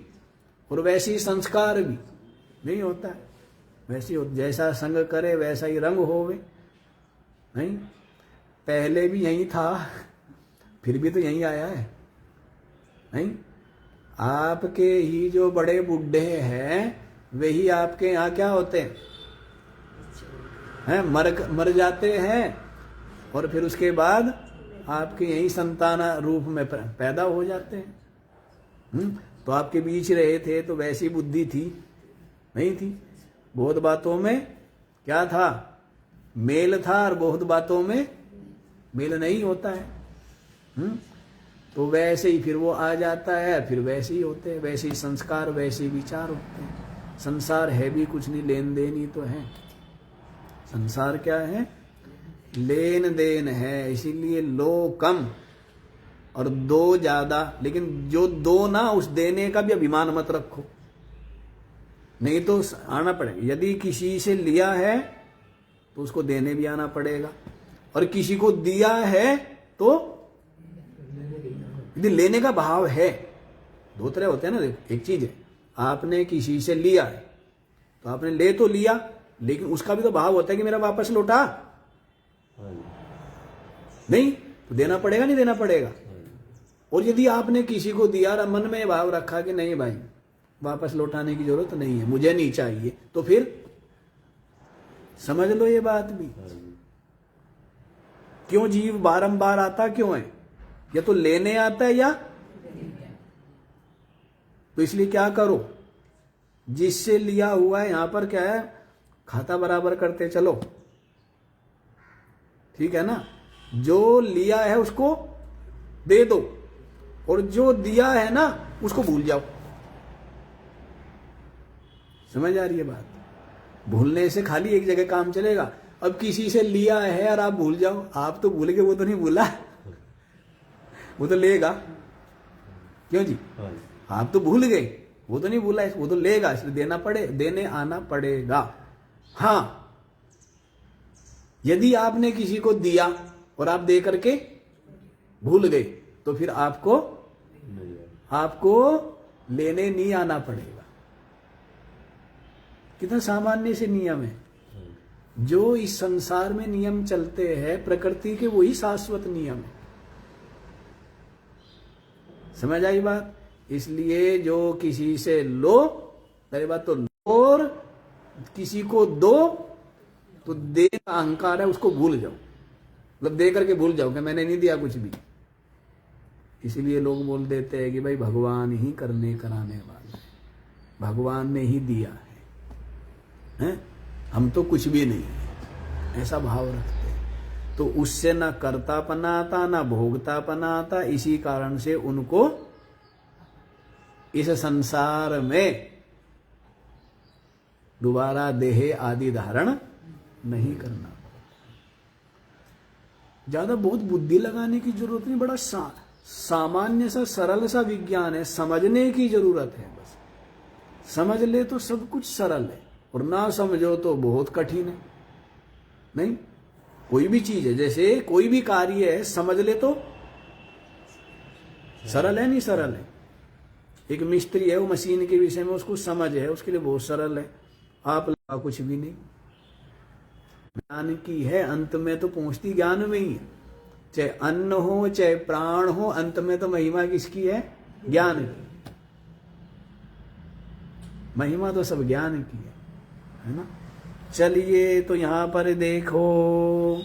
और वैसी ही संस्कार भी। नहीं होता है? वैसी जैसा संग करे वैसा ही रंग होवे। नहीं, पहले भी यही था, फिर भी तो यही आया है। नहीं, आपके ही जो बड़े बुढ़े हैं वही आपके यहाँ क्या होते हैं? मर जाते हैं, और फिर उसके बाद आपके यही संतान रूप में पैदा हो जाते हैं। तो आपके बीच रहे थे तो वैसी बुद्धि थी? नहीं थी। बहुत बातों में क्या था? मेल था, और बहुत बातों में मेल नहीं होता है। तो वैसे ही फिर वो आ जाता है, फिर वैसे ही होते हैं, वैसे ही संस्कार, वैसे ही विचार होते हैं। संसार है भी कुछ नहीं, लेन देन ही तो है। संसार क्या है? लेन देन है। इसीलिए लो कम और दो ज्यादा, लेकिन जो दो ना, उस देने का भी अभिमान मत रखो, नहीं तो आना पड़ेगा। यदि किसी से लिया है तो उसको देने भी आना पड़ेगा, और किसी को दिया है तो यदि लेने का भाव है, दो तरह होते हैं ना। देखो, एक चीज है आपने किसी से लिया है तो आपने ले तो लिया, लेकिन उसका भी तो भाव होता है कि मेरा वापस लौटा। नहीं तो देना पड़ेगा, नहीं देना पड़ेगा। और यदि आपने किसी को दिया, मन में भाव रखा कि नहीं भाई वापस लौटाने की जरूरत नहीं है, मुझे नहीं चाहिए, तो फिर समझ लो ये बात भी। क्यों जीव बारंबार आता क्यों है? या तो लेने आता है, या तो इसलिए क्या करो, जिससे लिया हुआ है यहां पर क्या है? खाता बराबर करते चलो, ठीक है ना। जो लिया है उसको दे दो, और जो दिया है ना उसको भूल जाओ। समझ आ रही है बात? भूलने से खाली एक जगह काम चलेगा। अब किसी से लिया है और आप भूल जाओ, आप तो भूल गए, वो तो नहीं भूला, वो तो लेगा। क्यों जी? आप तो भूल गए, वो तो नहीं भूला, वो तो लेगा, इसलिए देने आना पड़ेगा। हाँ, यदि आपने किसी को दिया और आप दे करके भूल गए, तो फिर आपको लेने नहीं आना पड़ेगा। कितना सामान्य से नियम है। जो इस संसार में नियम चलते हैं प्रकृति के, वही शाश्वत नियम है। समझ आई बात? इसलिए जो किसी से लो, पहली बात तो लो, और किसी को दो तो दे का अहंकार है, उसको भूल जाओ, मतलब दे करके भूल जाओ कि मैंने नहीं दिया कुछ भी। इसीलिए लोग बोल देते हैं कि भाई भगवान ही करने कराने वाला है, भगवान ने ही दिया है, हम तो कुछ भी नहीं है, ऐसा भाव रखते हैं। तो उससे ना कर्तापना आता ना भोगतापना आता। इसी कारण से उनको इस संसार में दोबारा देह आदि धारण नहीं करना। ज्यादा बहुत बुद्धि लगाने की जरूरत नहीं, बड़ा सामान्य सा सरल सा विज्ञान है, समझने की जरूरत है बस। समझ ले तो सब कुछ सरल है, और ना समझो तो बहुत कठिन है। नहीं, कोई भी चीज है, जैसे कोई भी कार्य है, समझ ले तो सरल है, नहीं सरल है। एक मिस्त्री है, वो मशीन के विषय में उसको समझ है, उसके लिए बहुत सरल है। आप लगा कुछ भी नहीं, ज्ञान की है, अंत में तो पहुंचती ज्ञान में ही है। चाहे अन्न हो चाहे प्राण हो, अंत में तो महिमा किसकी है? ज्ञान की। महिमा तो सब ज्ञान की है ना। चलिए, तो यहां पर देखो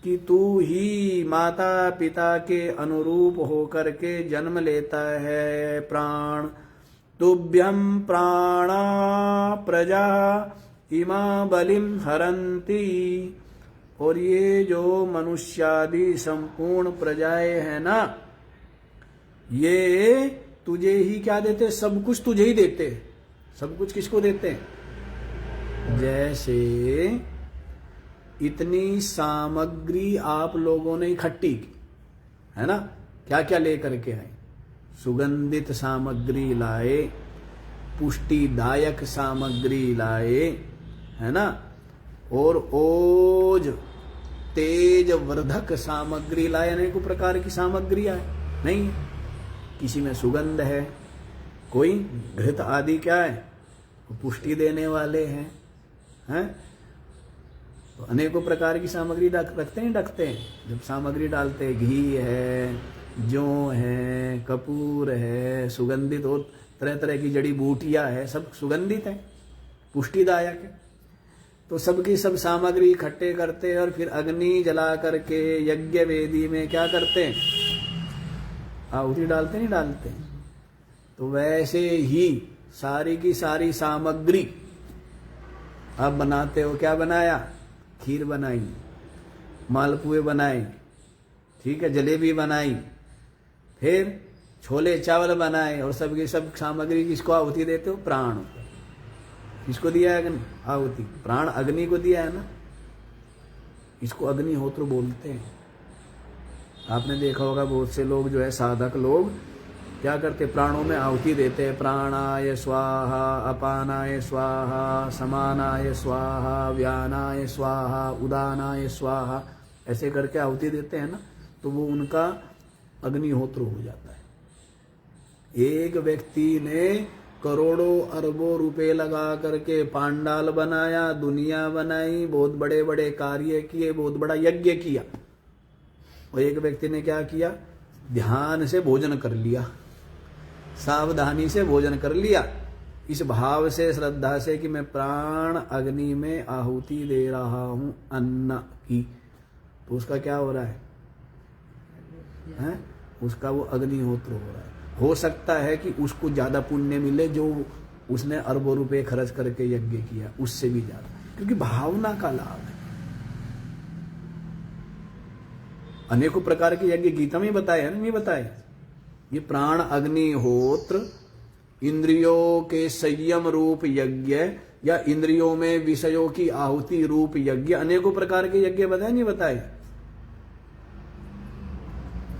कि तू ही माता पिता के अनुरूप होकर के जन्म लेता है प्राण। तुभ्यं प्राणा प्रजा इमा बलिम हरंती। और ये जो मनुष्यादि संपूर्ण प्रजाएं है ना, ये तुझे ही क्या देते? सब कुछ तुझे ही देते। सब कुछ किसको देते हैं? जैसे इतनी सामग्री आप लोगों ने इकट्ठी की है ना, क्या क्या लेकर के आए? सुगंधित सामग्री लाए, पुष्टिदायक सामग्री लाए, है ना, और ओज तेज वर्धक सामग्री लाए। अनेकों प्रकार की सामग्री आए। नहीं, किसी में सुगंध है, कोई घृत आदि क्या है, पुष्टि देने वाले हैं। तो अनेकों प्रकार की सामग्री रखते हैं, रखते हैं। जब सामग्री डालते हैं, घी है, जौ है, कपूर है, सुगंधित और तरह तरह की जड़ी बूटियां है, सब सुगंधित है, पुष्टिदायक है। तो सबकी सब सामग्री इकट्ठे करते हैं और फिर अग्नि जला करके यज्ञ वेदी में क्या करते हैं? आहुति डालते नहीं डालते? तो वैसे ही सारी की सारी सामग्री आप बनाते हो। क्या बनाया? खीर बनाई, मालपुए बनाए, ठीक है, जलेबी बनाई, फिर छोले चावल बनाए, और सबकी सब सामग्री किसको आहुति देते हो? प्राण को। किसको दिया है अग्नि आहुति? प्राण अग्नि को दिया है ना। इसको अग्निहोत्र बोलते हैं। आपने देखा होगा बहुत से लोग जो है, साधक लोग क्या करते? प्राणों में आहुति देते हैं। प्राणाय स्वाहा, अपानाय स्वाहा, समानाय स्वाहा, व्यानाय स्वाहा, उदानाय स्वाहा, ऐसे करके आहुति देते हैं ना, तो वो उनका अग्निहोत्र हो जाता है। एक व्यक्ति ने करोड़ों अरबों रुपए लगा करके पांडाल बनाया, दुनिया बनाई, बहुत बड़े बड़े कार्य किए, बहुत बड़ा यज्ञ किया। और एक व्यक्ति ने क्या किया? ध्यान से भोजन कर लिया, सावधानी से भोजन कर लिया, इस भाव से, श्रद्धा से कि मैं प्राण अग्नि में आहुति दे रहा हूं अन्न की। तो उसका क्या हो रहा है? उसका वो अग्निहोत्र हो रहा है। हो सकता है कि उसको ज्यादा पुण्य मिले जो उसने अरबों रुपए खर्च करके यज्ञ किया, उससे भी ज्यादा, क्योंकि भावना का लाभ है। अनेकों प्रकार के यज्ञ गीता में बताए हैं, नहीं बताए? ये प्राण अग्निहोत्र, इंद्रियों के संयम रूप यज्ञ, या इंद्रियों में विषयों की आहुति रूप यज्ञ, अनेकों प्रकार के यज्ञ बताए, नहीं बताए?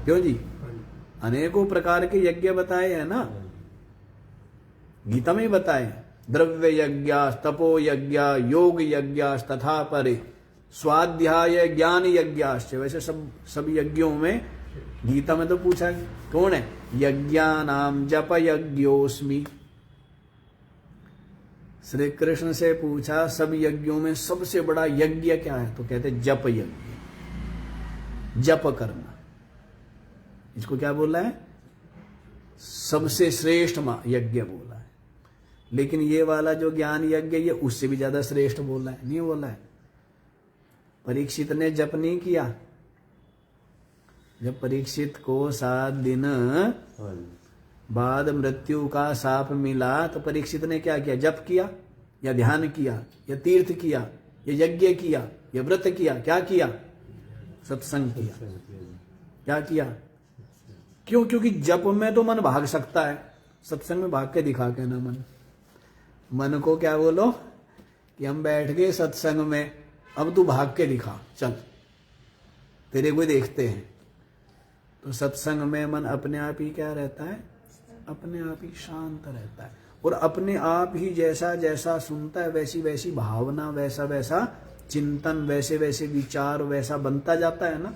क्यों जी? अनेकों प्रकार के यज्ञ बताए हैं ना, गीता में बताए। द्रव्य यज्ञास, तपो यज्ञा, योग यज्ञास तथा परे, स्वाध्याय ज्ञान यज्ञाश्च। वैसे सब यज्ञों में गीता में तो पूछा कौन है? यज्ञानाम जप यज्ञोस्मि। श्री कृष्ण से पूछा सब यज्ञों में सबसे बड़ा यज्ञ क्या है? तो कहते जप यज्ञ, जप करना। इसको क्या बोला है? सबसे श्रेष्ठ यज्ञ बोला है। लेकिन ये वाला जो ज्ञान यज्ञ, ये उससे भी ज्यादा श्रेष्ठ बोला है, नहीं बोला है? परीक्षित ने जप नहीं किया। जब परीक्षित को 7 दिन बाद मृत्यु का शाप मिला, तो परीक्षित ने क्या किया? जप किया, या ध्यान किया, या तीर्थ किया, या यज्ञ किया, या व्रत किया? क्या किया? सत्संग किया। क्या किया? क्यों? क्योंकि जप में तो मन भाग सकता है, सत्संग में भाग के दिखा के ना मन को क्या बोलो कि हम बैठ गए सत्संग में, अब तू भाग के दिखा, चल। तेरे को ही देखते हैं। तो सत्संग में मन अपने आप ही क्या रहता है, अपने आप ही शांत रहता है, और अपने आप ही जैसा जैसा सुनता है वैसी वैसी भावना, वैसा वैसा चिंतन, वैसे वैसे विचार वैसा बनता जाता है ना।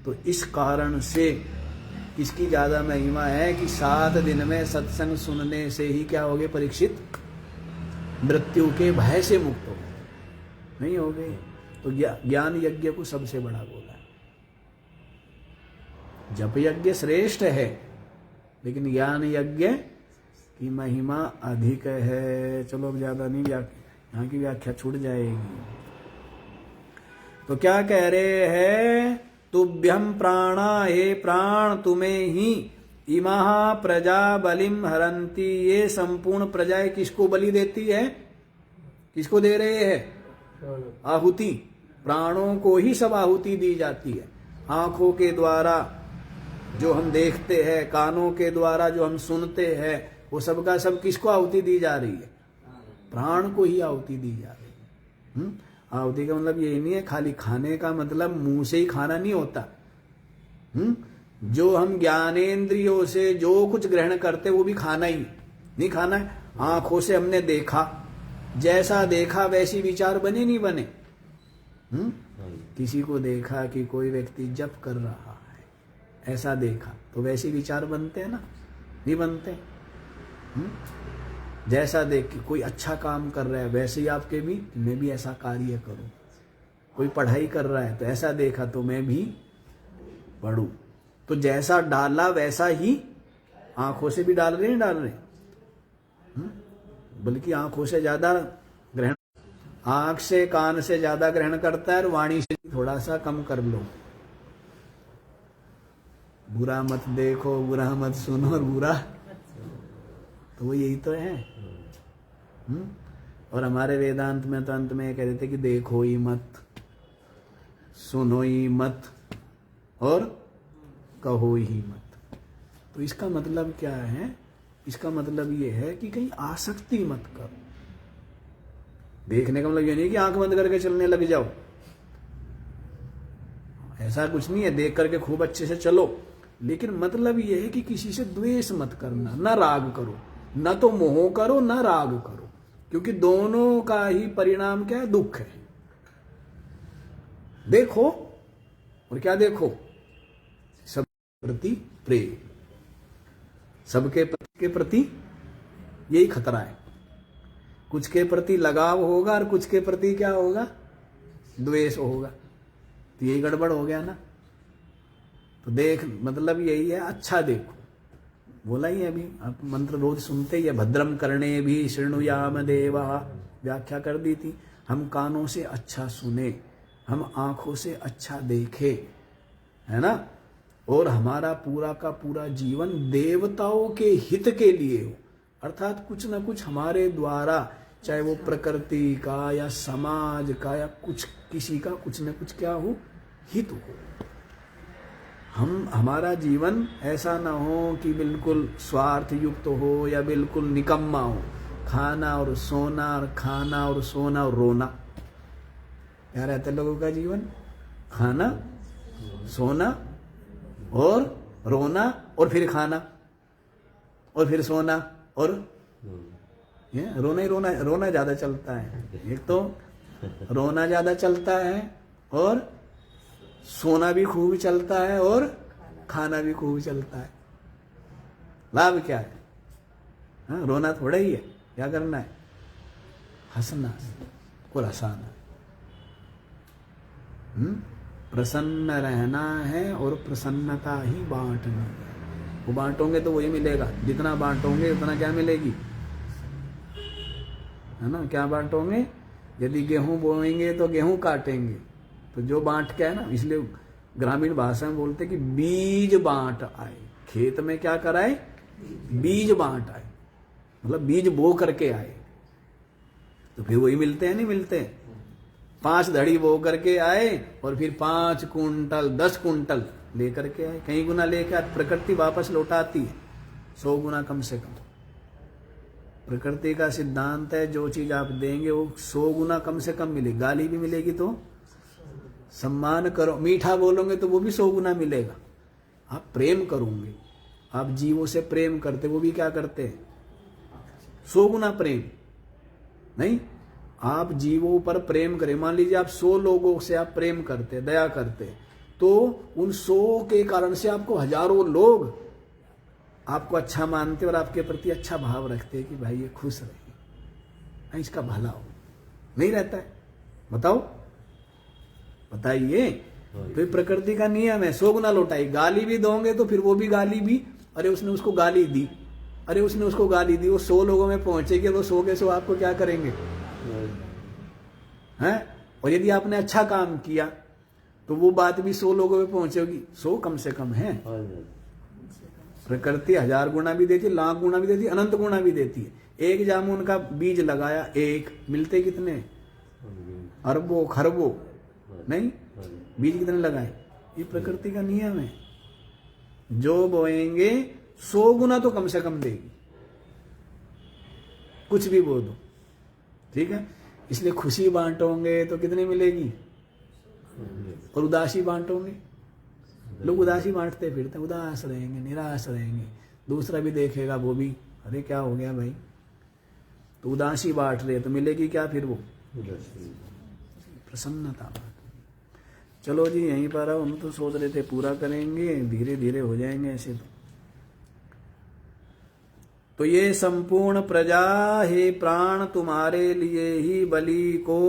तो इस कारण से इसकी ज्यादा महिमा है कि 7 दिन में सत्संग सुनने से ही क्या हो गए परीक्षित, मृत्यु के भय से मुक्त हो गए, नहीं हो गए। तो ज्ञान यज्ञ को सबसे बड़ा बोला है। जप यज्ञ श्रेष्ठ है, लेकिन ज्ञान यज्ञ की महिमा अधिक है। चलो अब ज्यादा नहीं, यहाँ की व्याख्या छूट जाएगी। तो क्या कह रहे हैं, तुभ्यम प्राणा, हे प्राण तुम्हें ही, इमहा प्रजा बलिम हरंती, ये संपूर्ण प्रजाएं किसको बलि देती है, किसको दे रहे हैं, आहुति। प्राणों को ही सब आहुति दी जाती है। आंखों के द्वारा जो हम देखते हैं, कानों के द्वारा जो हम सुनते हैं, वो सब का सब किसको आहुति दी जा रही है, प्राण को ही आहुति दी जा रही है। आहुति का मतलब ये नहीं है खाली खाने का, मतलब मुंह से ही खाना नहीं होता। जो हम ज्ञानेंद्रियों से जो कुछ ग्रहण करते वो भी खाना ही नहीं, खाना है। आंखों से हमने देखा, जैसा देखा वैसी विचार बने नहीं बने। किसी को देखा कि कोई व्यक्ति जप कर रहा है, ऐसा देखा तो वैसे विचार बनते हैं ना, नहीं बनते। जैसा देख के कोई अच्छा काम कर रहा है, वैसे ही आपके भी, मैं भी ऐसा कार्य करूं। कोई पढ़ाई कर रहा है तो ऐसा देखा तो मैं भी पढ़ूं। तो जैसा डाला वैसा ही आंखों से भी डाल रहे हैं, डाल रहे हैं, बल्कि आंखों से ज्यादा ग्रहण, आंख से कान से ज्यादा ग्रहण करता है, और वाणी से थोड़ा सा कम कर लो। बुरा मत देखो, बुरा मत सुनो, और बुरा तो वो यही तो है। और हमारे वेदांत में तो अंत में कह देते कि देखो ही मत, सुनो ही मत, और कहो ही मत। तो इसका मतलब क्या है, इसका मतलब ये है कि कहीं आसक्ति मत करो। देखने का मतलब ये नहीं कि आंख बंद करके चलने लग जाओ, ऐसा कुछ नहीं है। देख करके खूब अच्छे से चलो, लेकिन मतलब ये है कि किसी से द्वेष मत करना, ना राग करो, ना तो मोह करो ना राग करो, क्योंकि दोनों का ही परिणाम क्या है, दुख है। देखो, और क्या देखो, सब प्रति प्रेम, सबके प्रति यही खतरा है। कुछ के प्रति लगाव होगा और कुछ के प्रति क्या होगा, द्वेष होगा, तो यही गड़बड़ हो गया ना। तो देख मतलब यही है, अच्छा देखो, बोला ही अभी, आप मंत्र रोज सुनते ही है, भद्रम करणे भी शृणुयाम देवा, व्याख्या कर दी थी। हम कानों से अच्छा सुने, हम आंखों से अच्छा देखे, है ना, और हमारा पूरा का पूरा जीवन देवताओं के हित के लिए हो, अर्थात कुछ ना कुछ हमारे द्वारा, चाहे वो प्रकृति का या समाज का या कुछ किसी का कुछ ना कुछ क्या हो, हित हो। हमारा जीवन ऐसा ना हो कि बिल्कुल स्वार्थ युक्त हो या बिल्कुल निकम्मा हो। खाना और सोना, और खाना और सोना और रोना, क्या रहता है लोगों का जीवन, खाना, सोना और रोना, और फिर खाना, और फिर सोना, और ये रोना ही रोना, रोना ज्यादा चलता है। एक तो रोना ज्यादा चलता है, और सोना भी खूब चलता है, और खाना भी खूब चलता है। लाभ क्या है? हाँ, रोना थोड़ा ही है, क्या करना है, हंसना और हंसाना। प्रसन्न रहना है, और प्रसन्नता ही बांटना है। वो बांटोगे तो वही मिलेगा, जितना बांटोगे उतना क्या मिलेगी, है ना। क्या बांटोगे, यदि गेहूं बोएंगे तो गेहूं काटेंगे, तो जो बांट के है ना, इसलिए ग्रामीण भाषा में बोलते कि बीज बांट आए। खेत में क्या कराए, बीज बांट आए, मतलब बीज बो करके आए, तो फिर वही मिलते हैं, नहीं मिलते। 5 धड़ी बो करके आए, और फिर 5 कुंटल 10 कुंटल लेकर के आए, कई गुना लेकर आए। प्रकृति वापस लौटाती है 100 गुना कम से कम। प्रकृति का सिद्धांत है, जो चीज आप देंगे वो 100 गुना कम से कम मिलेगी। गाली भी मिलेगी तो सम्मान करो, मीठा बोलोगे तो वो भी 100 गुना मिलेगा। आप प्रेम करोगे, आप जीवों से प्रेम करते, वो भी क्या करते हैं? 100 गुना प्रेम। नहीं, आप जीवों पर प्रेम करें। मान लीजिए आप 100 लोगों से आप प्रेम करते, दया करते, तो उन 100 के कारण से आपको हजारों लोग आपको अच्छा मानते और आपके प्रति अच्छा भाव रखते कि भाई ये खुश रहे, इसका भला हो। नहीं रहता है? बताओ, बताइए। तो ये प्रकृति का नियम है, 100 गुना लौटाई। गाली भी दोगे तो फिर वो भी गाली भी, अरे उसने उसको गाली दी, अरे उसने उसको गाली दी, वो 100 लोगों में पहुंचेगी, वो 100 के 100 आपको क्या करेंगे? हैं? और यदि आपने अच्छा काम किया तो वो बात भी 100 लोगों में पहुंचेगी। 100 कम से कम है। प्रकृति 1000 गुना भी देती है, लाख गुना भी देती है, अनंत गुना भी देती है। एक जामुन का बीज लगाया, एक मिलते कितने? अरबों खरबों। नहीं, बीज कितने लगाए? ये प्रकृति का नियम है। जो बोएंगे 100 गुना तो कम से कम देगी, कुछ भी बो दो। ठीक है? इसलिए खुशी बांटोगे तो कितनी मिलेगी? और उदासी बांटोगे, लोग उदासी बांटते फिरते, उदास रहेंगे, निराश रहेंगे, दूसरा भी देखेगा, वो भी अरे क्या हो गया भाई, तो उदासी बांट रहे तो मिलेगी क्या फिर? वो प्रसन्नता। चलो जी, यहीं पर हम तो सोच रहे थे पूरा करेंगे, धीरे धीरे हो जाएंगे ऐसे। तो ये संपूर्ण प्रजा हे प्राण तुम्हारे लिए ही बलि को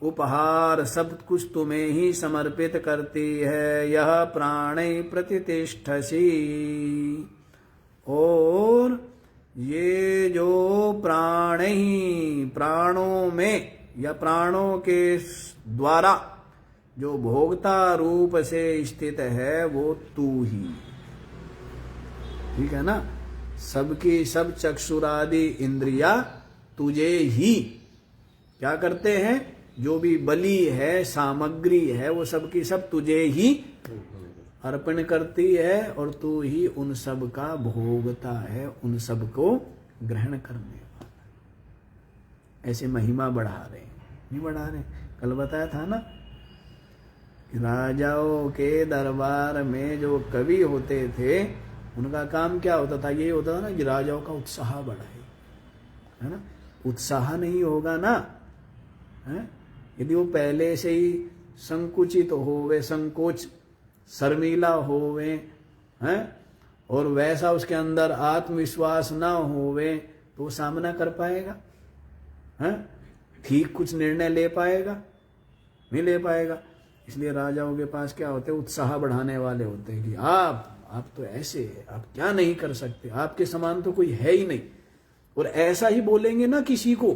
उपहार सब कुछ तुम्हें ही समर्पित करती है। यह प्राण प्रतिष्ठसी, और ये जो प्राण ही, प्राणों में या प्राणों के द्वारा जो भोक्ता रूप से स्थित है वो तू ही। ठीक है ना? सबकी सब चक्षुरादि इंद्रिया तुझे ही क्या करते हैं? जो भी बलि है, सामग्री है, वो सबकी सब तुझे ही अर्पण करती है, और तू ही उन सब का भोगता है, उन सब को ग्रहण करने वाला। ऐसे महिमा बढ़ा रहे हैं, नहीं बढ़ा रहे? कल बताया था ना, राजाओं के दरबार में जो कवि होते थे, उनका काम क्या होता था? ये होता था ना कि राजाओं का उत्साह बढ़ाए, है ना? उत्साह नहीं होगा ना, है? यदि वो पहले से ही संकुचित होवे, संकोच, शर्मीला होवे, हैं, और वैसा उसके अंदर आत्मविश्वास ना होवे, तो वो सामना कर पाएगा? हैं? ठीक कुछ निर्णय ले पाएगा? नहीं ले पाएगा। इसलिए राजाओं के पास क्या होते हैं? उत्साह बढ़ाने वाले होते हैं कि आप तो ऐसे है, आप क्या नहीं कर सकते, आपके समान तो कोई है ही नहीं। और ऐसा ही बोलेंगे ना किसी को,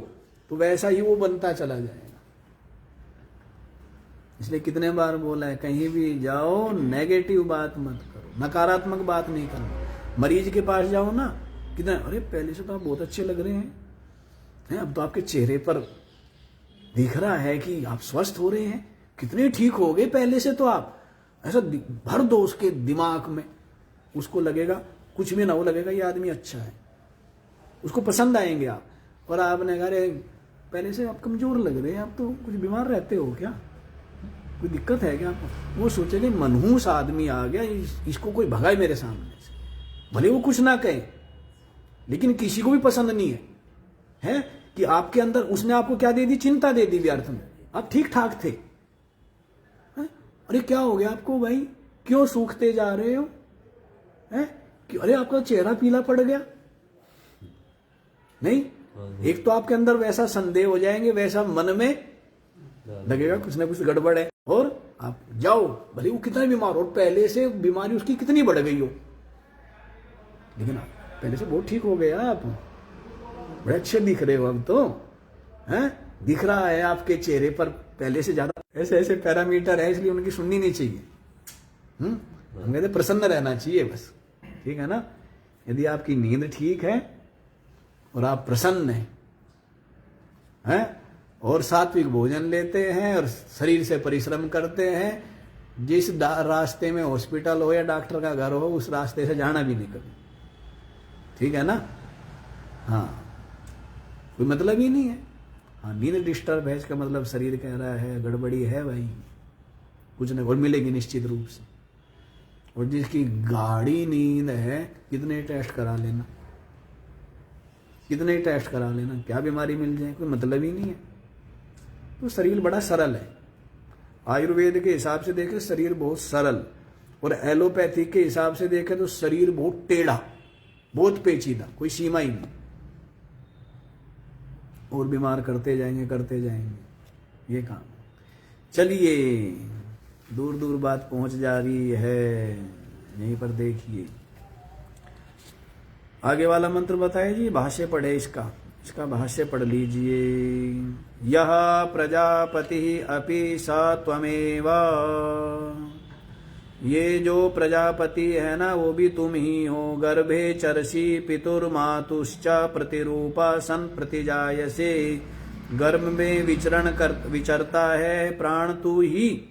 तो वैसा ही वो बनता चला जाएगा। इसलिए कितने बार बोला है, कहीं भी जाओ नेगेटिव बात मत करो, नकारात्मक बात नहीं करना। मरीज के पास जाओ ना, कितना, अरे पहले से तो आप बहुत अच्छे लग रहे हैं, अब तो आपके चेहरे पर दिख रहा है कि आप स्वस्थ हो रहे हैं, कितने ठीक हो गए पहले से तो आप। ऐसा भर दो उसके दिमाग में, उसको लगेगा, कुछ भी ना हो, लगेगा ये आदमी अच्छा है, उसको पसंद आएंगे आप। और आपने कहा अरे पहले से आप कमजोर लग रहे हैं, आप तो कुछ बीमार रहते हो क्या, कोई दिक्कत है क्या आपको? वो सोचेंगे मनहूस आदमी आ गया, इसको कोई भगाए मेरे सामने से। भले वो कुछ ना कहे, लेकिन किसी को भी पसंद नहीं है कि आपके अंदर उसने आपको क्या दे दी? चिंता दे दी व्यर्थ में। आप ठीक ठाक थे, अरे क्या हो गया आपको भाई, क्यों सूखते जा रहे हो, हैं? अरे आपका चेहरा पीला पड़ गया। नहीं, एक तो आपके अंदर वैसा संदेह हो जाएंगे, वैसा मन में लगेगा कुछ ना कुछ गड़बड़ है, और आप जाओ, भले वो कितना बीमार हो, पहले से बीमारी उसकी कितनी बढ़ गई हो, लेकिन पहले से बहुत ठीक हो गया, आप बड़े अच्छे दिख रहे हो अब तो, हैं? दिख रहा है आपके चेहरे पर पहले से ज्यादा। ऐसे ऐसे पैरामीटर है, इसलिए उनकी सुननी नहीं चाहिए। हम कहते प्रसन्न रहना चाहिए बस, ठीक है ना? यदि आपकी नींद ठीक है और आप प्रसन्न हैं, और सात्विक भोजन लेते हैं और शरीर से परिश्रम करते हैं, जिस रास्ते में हॉस्पिटल हो या डॉक्टर का घर हो, उस रास्ते से जाना भी नहीं कभी, ठीक है ना? हाँ, कोई मतलब ही नहीं है। हाँ, नींद डिस्टर्ब है इसका मतलब शरीर कह रहा है गड़बड़ी है भाई, कुछ न कुछ मिलेगी निश्चित रूप से। और जिसकी गाढ़ी नींद है, कितने टेस्ट करा लेना, कितने टेस्ट करा लेना, क्या बीमारी मिल जाए, कोई मतलब ही नहीं है। तो शरीर बड़ा सरल है, आयुर्वेद के हिसाब से देखें शरीर बहुत सरल, और एलोपैथिक के हिसाब से देखें तो शरीर बहुत टेढ़ा, बहुत पेचीदा, कोई सीमा ही नहीं। और बीमार करते जाएंगे, ये काम। चलिए, दूर दूर बात पहुंच जा रही है, यहीं पर देखिए आगे वाला मंत्र बताए जी, भाष्य पढ़े इसका भाष्य पढ़ लीजिए। यह प्रजापति अपि स त्वमेव, ये जो प्रजापति है ना वो भी तुम ही हो। गर्भे चरसी पितुर्मातुश्च प्रतिरूपा सन प्रतिजायसे, गर्भ में विचरता है प्राण तू ही,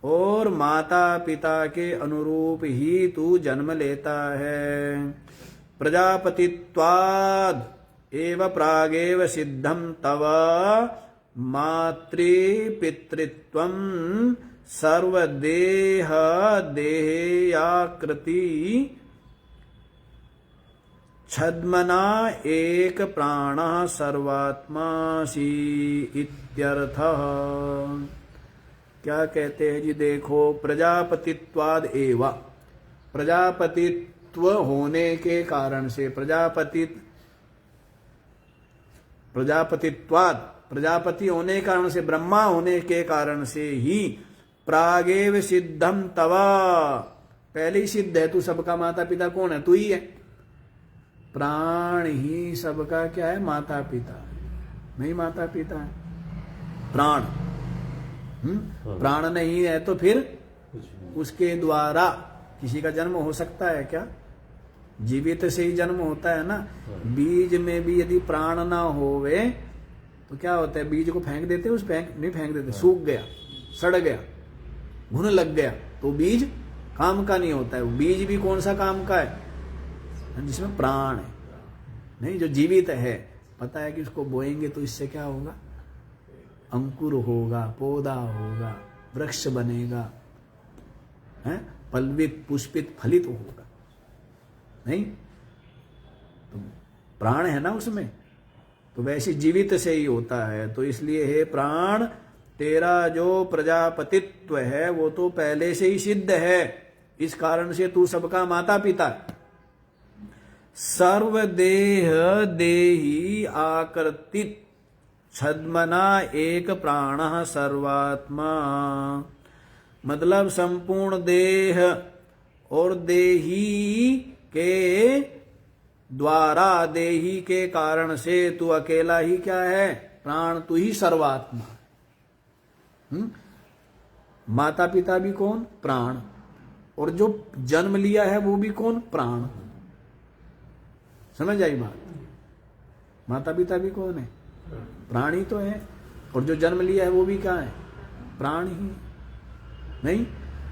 और माता पिता के अनुरूप ही तू जन्म लेता है। प्रजापतित्वाद एव प्रागेव सिद्धम तव मातृपितृत्वं सर्वदेह देहेयाकृति छद्मना एक प्राणः सर्वात्मासी इत्यर्थः। क्या कहते हैं जी, देखो, प्रजापतित्वाद एव, प्रजापतित्व होने के कारण से, प्रजापतित्वाद, प्रजापति होने के कारण से, ब्रह्मा होने के कारण से ही, प्रागेव सिद्धम तवा, पहले ही सिद्ध है तू, सबका माता पिता कौन है, तू ही है। प्राण ही सबका क्या है, माता पिता, नहीं माता पिता है प्राण। प्राण नहीं है तो फिर उसके द्वारा किसी का जन्म हो सकता है क्या? जीवित से ही जन्म होता है ना। बीज में भी यदि प्राण ना होवे तो क्या होता है, बीज को फेंक देते, नहीं फेंक देते, सूख गया, सड़ गया, घुन लग गया, तो बीज काम का नहीं होता है। वो बीज भी कौन सा काम का है, जिसमें प्राण है, नहीं जो जीवित है। पता है कि उसको बोएंगे तो इससे क्या होगा, अंकुर होगा, पौधा होगा, वृक्ष बनेगा, है पल्वित पुष्पित फलित होगा, नहीं तो प्राण है ना उसमें, तो वैसे जीवित से ही होता है। तो इसलिए हे प्राण, तेरा जो प्रजापतित्व है वो तो पहले से ही सिद्ध है, इस कारण से तू सबका माता पिता है। सर्वदेह देही आकृतित छद्मना एक प्राणः सर्वात्मा, मतलब संपूर्ण देह और देही के द्वारा, देही के कारण से तू अकेला ही क्या है, प्राण, तू ही सर्वात्मा। माता पिता भी कौन, प्राण, और जो जन्म लिया है वो भी कौन, प्राण। समझ आई बात? माता पिता भी कौन है, प्राण ही तो है, और जो जन्म लिया है वो भी क्या है, प्राण ही। नहीं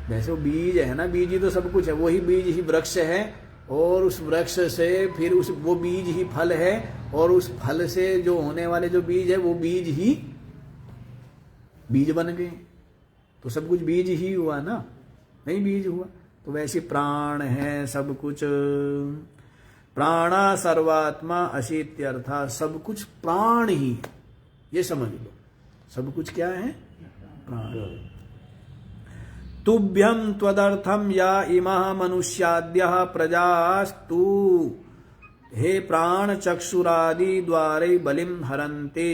वैसे वो बीज है ना, बीज ही तो सब कुछ है, वही बीज ही वृक्ष है, और उस वृक्ष से फिर वो बीज ही फल है, और उस फल से जो होने वाले जो बीज है वो बीज ही बीज बन गए, तो सब कुछ बीज ही हुआ ना, नहीं बीज हुआ। तो वैसे प्राण है सब कुछ। प्राणा सर्वात्मा अशीत्यर्था, सब कुछ प्राण ही है, ये समझ लो, सब कुछ क्या है, प्राण। तुभ्यं त्वदर्थम या इमः मनुष्याद्यः प्रजास्तु, हे प्राण चक्षुरादि द्वारे बलिम हरन्ते।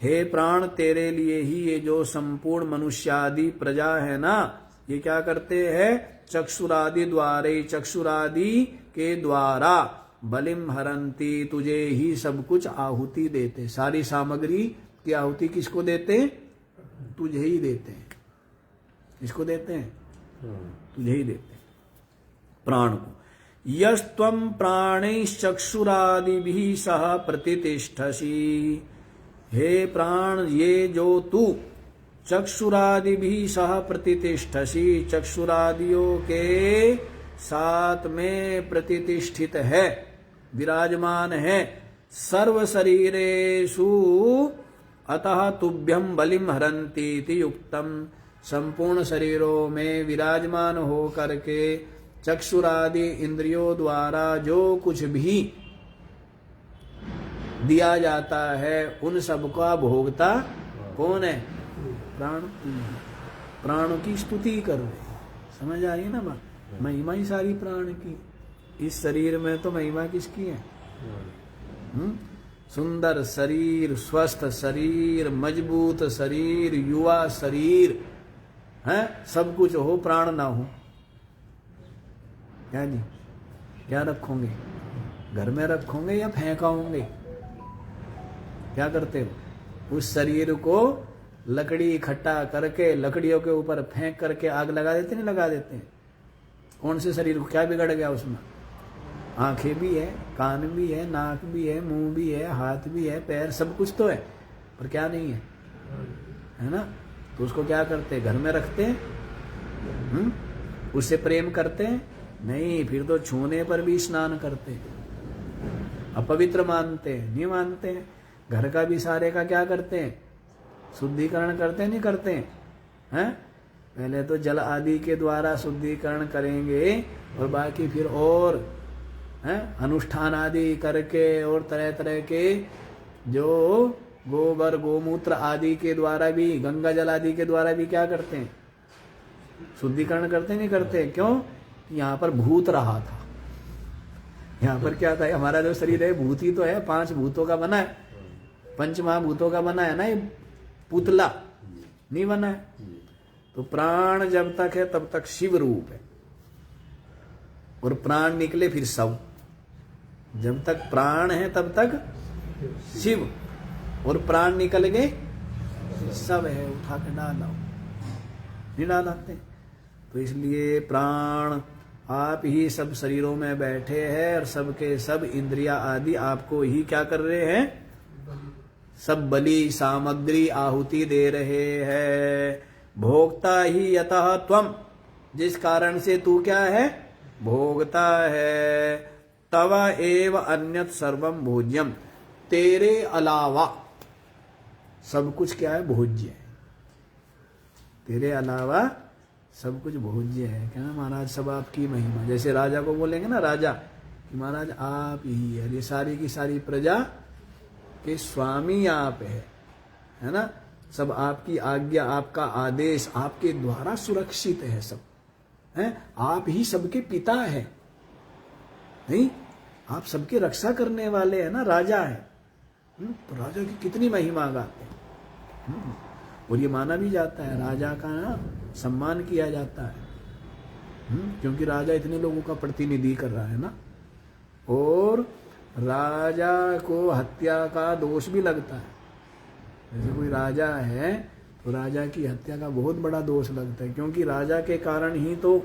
हे प्राण, तेरे लिए ही ये जो संपूर्ण मनुष्यादि प्रजा है ना, ये क्या करते हैं, चक्षुरादि द्वारे, चक्षुरादि के द्वारा, बलिम हरन्ति, तुझे ही सब कुछ आहुति देते, सारी सामग्री की आहुति किसको देते, तुझे ही देते हैं। किसको देते हैं, तुझे ही देते हैं, प्राण को। यस्त्वं प्राणैश्चक्षुरादिभिः सह प्रतितिष्ठसि, हे प्राण, ये जो तू चक्षुरादिभिः सह प्रतितिष्ठसि, चक्षुरादियों के साथ में प्रतिष्ठित है, विराजमान है, सर्व शरीरेषु अतः तुभ्यम बलिम हरन्ति इति युक्तम। संपूर्ण शरीरों में विराजमान हो करके चक्षुरादि इंद्रियों द्वारा जो कुछ भी दिया जाता है उन सब का भोगता कौन है? प्राण। प्राण की स्तुति कर रहे, समझ आई ना बात? महिमा ही सारी प्राण की। इस शरीर में तो महिमा किसकी है? सुंदर शरीर, स्वस्थ शरीर, मजबूत शरीर, युवा शरीर है, सब कुछ हो, प्राण ना हो क्या जी? क्या रखोगे? घर में रखोगे या फेंकाओगे? क्या करते हो? उस शरीर को लकड़ी इकट्ठा करके लकड़ियों के ऊपर फेंक करके आग लगा देते, नहीं लगा देते? कौन से शरीर को क्या बिगड़ गया उसमें? आंखें भी है, कान भी है, नाक भी है, मुंह भी है, हाथ भी है, पैर, सब कुछ तो है, पर क्या नहीं है? है ना? तो उसको क्या करते? घर में रखते हैं, उससे प्रेम करते हैं? नहीं, फिर तो छूने पर भी स्नान करते हैं, अपवित्र मानते हैं, नहीं मानते हैं। घर का भी सारे का क्या करते हैं? शुद्धिकरण करते हैं, नहीं करते हैं? पहले तो जल आदि के द्वारा शुद्धिकरण करेंगे और बाकी फिर और अनुष्ठान आदि करके और तरह तरह के जो गोबर गोमूत्र आदि के द्वारा भी, गंगा जल आदि के द्वारा भी क्या करते हैं? शुद्धिकरण करते नहीं करते? क्यों? यहाँ पर भूत रहा था। यहाँ पर क्या था? हमारा जो शरीर है भूत ही तो है, 5 भूतों का बना है, 5 महाभूतों का बना है ना, ये पुतला नहीं बना है। तो प्राण जब तक है तब तक शिव रूप है, और प्राण निकले फिर सब। जब तक प्राण है तब तक शिव, और प्राण निकल गए सब है, उठा के डाला, नहीं डालते। तो इसलिए प्राण आप ही सब शरीरों में बैठे हैं और सबके सब इंद्रिया आदि आपको ही क्या कर रहे हैं? सब बलि सामग्री आहुति दे रहे हैं। भोक्ता ही यतः त्वम, जिस कारण से तू क्या है? भोगता है। तव एव अन्यत सर्वम भोज्यम, तेरे अलावा सब कुछ क्या है? भोज्य है। तेरे अलावा सब कुछ भोज्य है। क्या महाराज? सब आपकी महिमा। जैसे राजा को बोलेंगे ना, राजा कि महाराज आप ही है, ये सारी की सारी प्रजा के स्वामी आप है ना? सब आपकी आज्ञा, आपका आदेश, आपके द्वारा सुरक्षित है सब, है? आप ही सबके पिता है, नहीं? आप सबकी रक्षा करने वाले हैं ना, राजा है। तो राजा की कितनी महिमा गाते हैं। और ये माना भी जाता है, राजा का ना सम्मान किया जाता है, क्योंकि राजा इतने लोगों का प्रतिनिधि कर रहा है ना। और राजा को हत्या का दोष भी लगता है। जैसे कोई राजा है तो राजा की हत्या का बहुत बड़ा दोष लगता है, क्योंकि राजा के कारण ही तो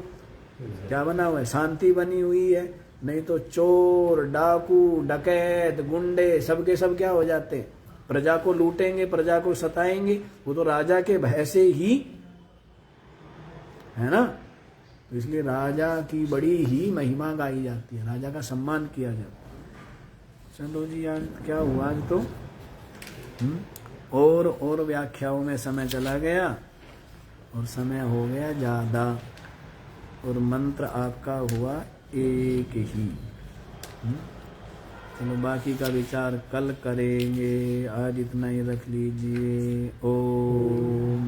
क्या बना हुआ है? शांति बनी हुई है। नहीं तो चोर, डाकू, डकैत, गुंडे सबके सब क्या हो जाते हैं? प्रजा को लूटेंगे, प्रजा को सताएंगे। वो तो राजा के भय से ही है ना। तो इसलिए राजा की बड़ी ही महिमा गाई जाती है, राजा का सम्मान किया जाता है। चलो जी, आज क्या हुआ? आज तो और व्याख्याओं में समय चला गया और समय हो गया ज्यादा, और मंत्र आपका हुआ एक ही। चलो बाकी का विचार कल करेंगे, आज इतना ही रख लीजिए। ओम